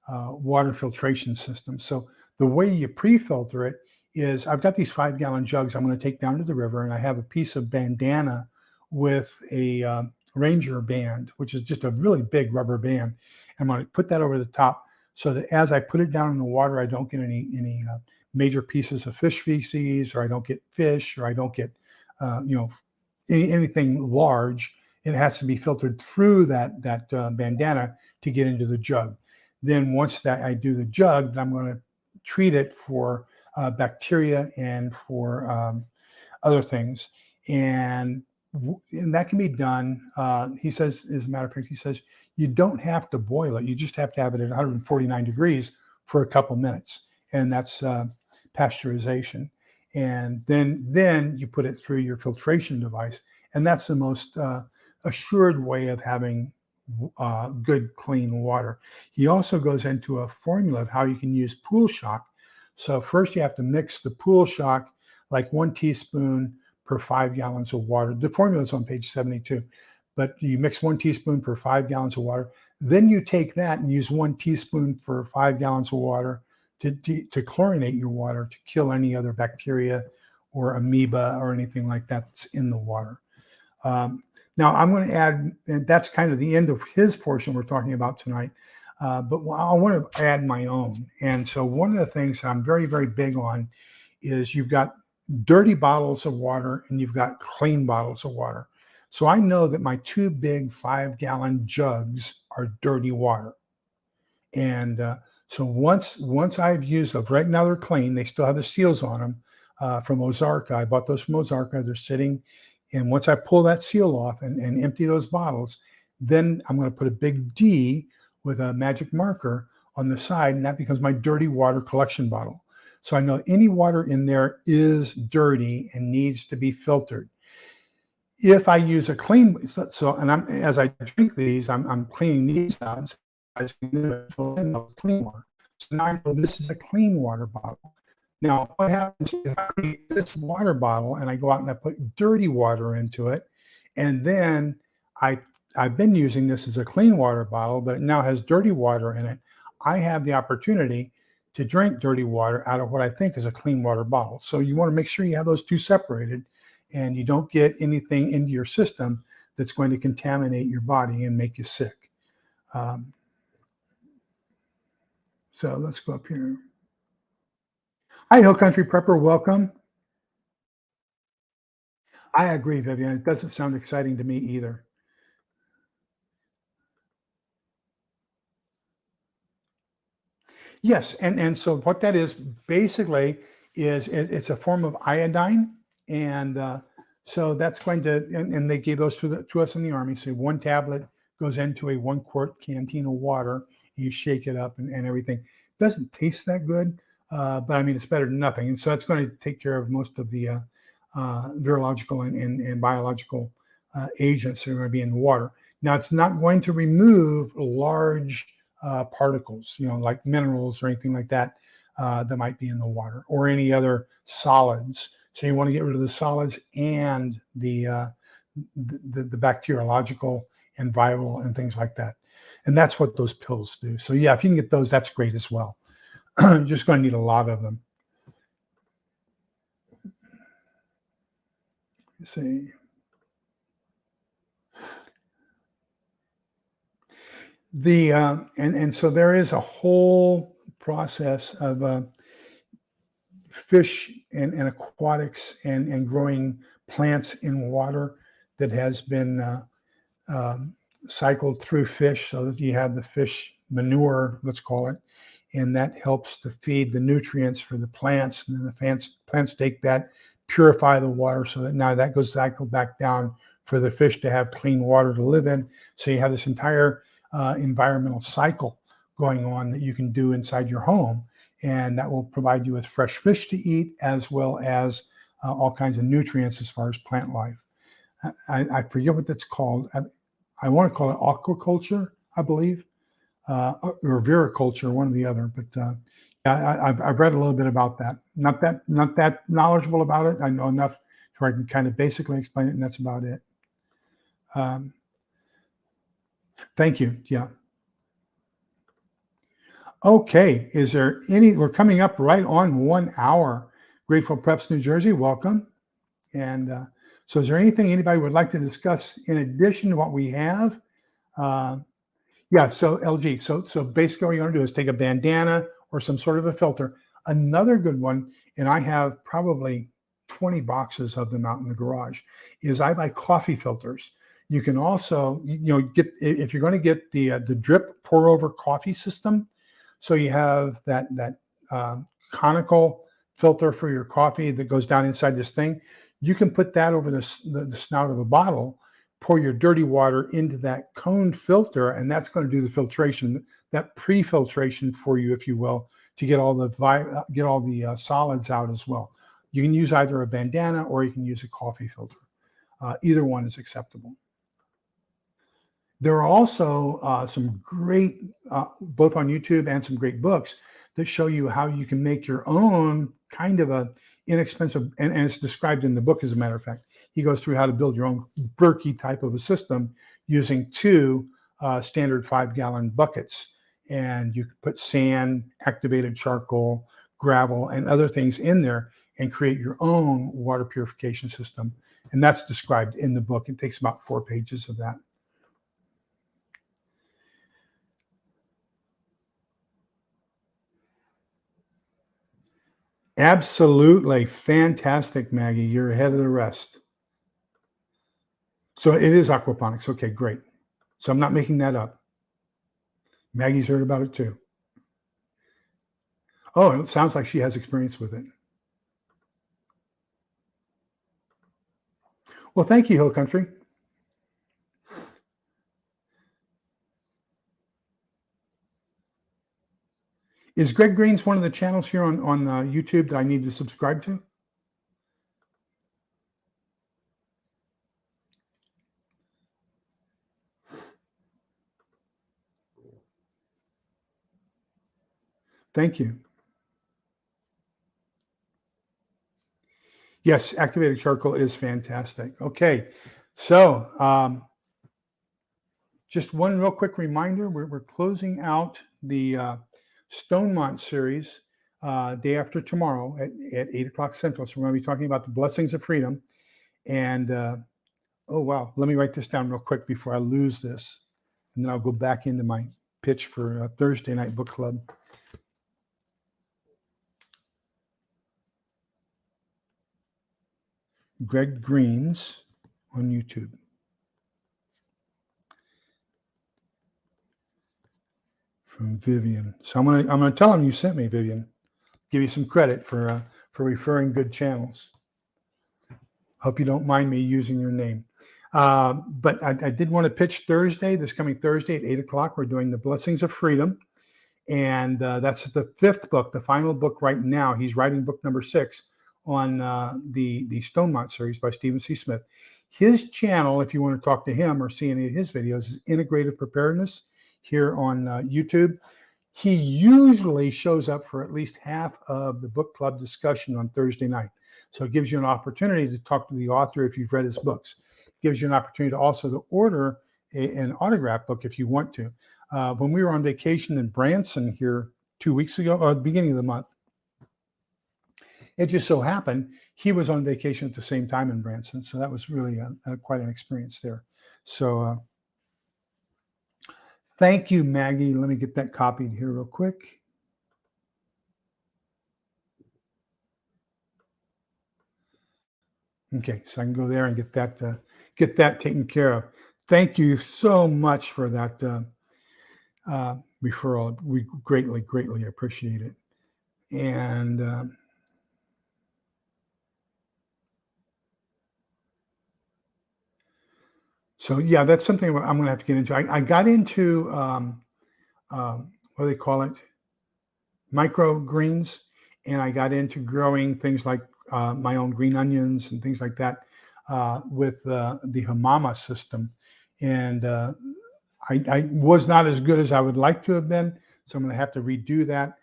water filtration systems. So the way you pre-filter it is, I've got these 5-gallon jugs I'm going to take down to the river, and I have a piece of bandana with a Ranger band, which is just a really big rubber band. I'm going to put that over the top so that as I put it down in the water, I don't get any major pieces of fish feces, or I don't get fish, or I don't get anything large. It has to be filtered through that bandana to get into the jug. Then once that I do the jug, then I'm going to treat it for bacteria and for other things, and that can be done. He says, as a matter of fact, he says you don't have to boil it. You just have to have it at 149 degrees for a couple minutes, and that's pasteurization. And then you put it through your filtration device, and that's the most assured way of having good, clean water. He also goes into a formula of how you can use pool shock. So first you have to mix the pool shock, like 1 teaspoon per 5 gallons of water. The formula is on page 72, but you mix 1 teaspoon per 5 gallons of water. Then you take that and use 1 teaspoon for 5 gallons of water to chlorinate your water, to kill any other bacteria or amoeba or anything like that that's in the water. Now, I'm going to add, and that's kind of the end of his portion we're talking about tonight. But I want to add my own. And so, one of the things I'm very, very big on is you've got dirty bottles of water and you've got clean bottles of water. So, I know that my two big 5-gallon jugs are dirty water. And so once I've used those, right now they're clean. They still have the seals on them from Ozarka. I bought those from Ozarka. They're sitting, and once I pull that seal off and empty those bottles, then I'm going to put a big D with a magic marker on the side, and that becomes my dirty water collection bottle. So I know any water in there is dirty and needs to be filtered. If I use a clean, and as I drink these, I'm cleaning these out. I fill in those clean water. So now I know this is a clean water bottle. Now, what happens if I take this water bottle and I go out and I put dirty water into it, and then I've been using this as a clean water bottle, but it now has dirty water in it. I have the opportunity to drink dirty water out of what I think is a clean water bottle. So you want to make sure you have those two separated, and you don't get anything into your system that's going to contaminate your body and make you sick. So let's go up here. Hi, Hill Country Prepper. Welcome. I agree, Vivian. It doesn't sound exciting to me either. Yes, and so what that is basically is it's a form of iodine, and so that's going to and they gave those to us in the Army. So one tablet goes into a 1 quart canteen of water. You shake it up and everything. Doesn't taste that good, but I mean it's better than nothing. And so that's going to take care of most of the virological and biological agents that are going to be in the water. Now it's not going to remove large particles, like minerals or anything like that that might be in the water or any other solids. So you want to get rid of the solids and the bacteriological and viral and things like that. And that's what those pills do. So yeah, if you can get those, that's great as well. You're just going to need a lot of them. Let's see. And so there is a whole process of fish and aquatics and growing plants in water that has been cycled through fish, so that you have the fish manure, let's call it, and that helps to feed the nutrients for the plants. And then the plants take that, purify the water, so that now that goes cycled back down for the fish to have clean water to live in. So you have this entire environmental cycle going on that you can do inside your home, and that will provide you with fresh fish to eat, as well as all kinds of nutrients as far as plant life. I forget what that's called. I want to call it aquaculture, I believe, or viriculture, one or the other. But I've read a little bit about that. Not that knowledgeable about it. I know enough where I can kind of basically explain it, and that's about it. Thank you. Yeah. Okay. Is there we're coming up right on 1 hour. Grateful Preps, New Jersey, welcome. And so is there anything anybody would like to discuss in addition to what we have? Yeah, so LG. So basically what you want to do is take a bandana or some sort of a filter. Another good one, and I have probably 20 boxes of them out in the garage, is I buy coffee filters. You can also, get, if you're going to get the drip pour over coffee system. So you have that conical filter for your coffee that goes down inside this thing. You can put that over the snout of a bottle, pour your dirty water into that cone filter, and that's going to do the filtration, that pre-filtration for you, if you will, to get all the solids out as well. You can use either a bandana or you can use a coffee filter. Either one is acceptable. There are also some great, both on YouTube and some great books that show you how you can make your own kind of a inexpensive, and it's described in the book, as a matter of fact. He goes through how to build your own Berkey type of a system using two standard 5-gallon buckets. And you can put sand, activated charcoal, gravel, and other things in there and create your own water purification system. And that's described in the book. It takes about 4 pages of that. Absolutely fantastic, Maggie. You're ahead of the rest. So it is aquaponics. Okay, great. So I'm not making that up. Maggie's heard about it too. Oh, it sounds like she has experience with it. Well, thank you, Hill Country. Is Greg Green's one of the channels here on YouTube that I need to subscribe to? Thank you. Yes, activated charcoal is fantastic. Okay, so just one real quick reminder, we're closing out the Stonemont series day after tomorrow at 8 o'clock Central. So we're going to be talking about the blessings of freedom. And oh, wow, let me write this down real quick before I lose this. And then I'll go back into my pitch for Thursday night book club. Greg Green's on YouTube. From Vivian. So I'm gonna tell him you sent me, Vivian. Give you some credit for referring good channels. Hope you don't mind me using your name. But I did want to pitch Thursday, this coming Thursday at 8 o'clock. We're doing the Blessings of Freedom. And that's the 5th book, the final book right now. He's writing book number 6 on the Stonemont series by Stephen C. Smith. His channel, if you want to talk to him or see any of his videos, is Integrative Preparedness here on YouTube. He usually shows up for at least half of the book club discussion on Thursday night. So it gives you an opportunity to talk to the author if you've read his books. It gives you an opportunity to also to order an autograph book if you want to. When we were on vacation in Branson here 2 weeks ago, or at the beginning of the month, it just so happened he was on vacation at the same time in Branson. So that was really quite an experience there. So thank you, Maggie. Let me get that copied here real quick. Okay, so I can go there and get that taken care of. Thank you so much for that referral. We greatly appreciate it. And so, yeah, that's something I'm going to have to get into. I got into, what do they call it? Microgreens. And I got into growing things like my own green onions and things like that with the Hamama system. And I was not as good as I would like to have been. So I'm going to have to redo that.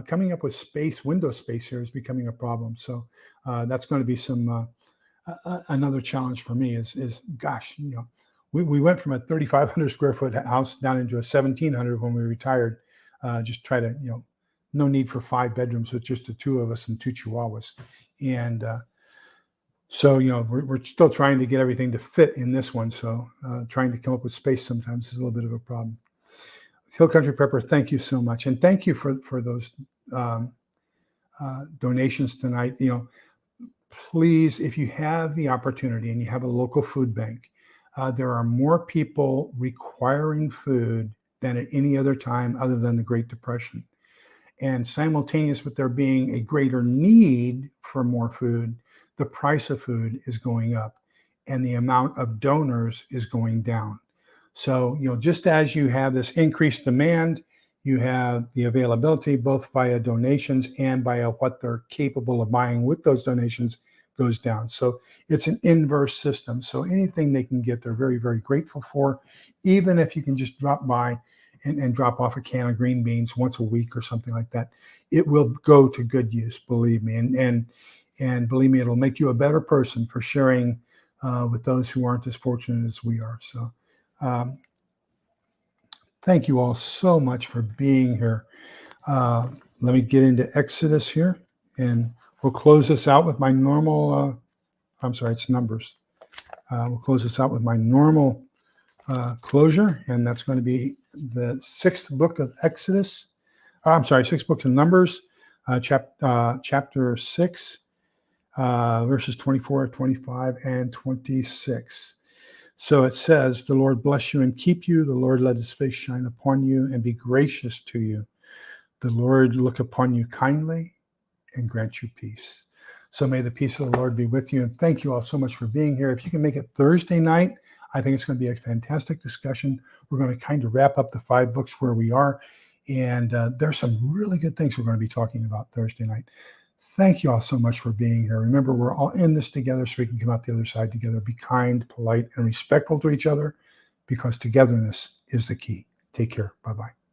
Coming up with window space here is becoming a problem. So that's going to be some another challenge for me is gosh, we went from a 3,500 square foot house down into a 1,700 when we retired. Just try to, no need for 5 bedrooms with just the 2 of us and 2 chihuahuas. And so, we're still trying to get everything to fit in this one. So trying to come up with space sometimes is a little bit of a problem. Hill Country Prepper, thank you so much. And thank you for those donations tonight. Please, if you have the opportunity and you have a local food bank, there are more people requiring food than at any other time other than the Great Depression. And simultaneous with there being a greater need for more food, the price of food is going up and the amount of donors is going down. So, just as you have this increased demand, you have the availability both via donations and via what they're capable of buying with those donations goes down. So it's an inverse system. So anything they can get, they're very, very grateful for, even if you can just drop by and drop off a can of green beans once a week or something like that. It will go to good use, believe me. And believe me, it'll make you a better person for sharing with those who aren't as fortunate as we are. So thank you all so much for being here. Let me get into Exodus here, and we'll close this out with my normal, I'm sorry, it's Numbers. We'll close this out with my normal closure, and that's going to be the sixth book of Exodus. Sixth book of Numbers, chapter 6, verses 24, 25, and 26. So it says, the Lord bless you and keep you. The Lord let his face shine upon you and be gracious to you. The Lord look upon you kindly and grant you peace. So may the peace of the Lord be with you. And thank you all so much for being here. If you can make it Thursday night, I think it's going to be a fantastic discussion. We're going to kind of wrap up the 5 books where we are. And there's some really good things we're going to be talking about Thursday night. Thank you all so much for being here. Remember, we're all in this together so we can come out the other side together. Be kind, polite, and respectful to each other, because togetherness is the key. Take care. Bye-bye.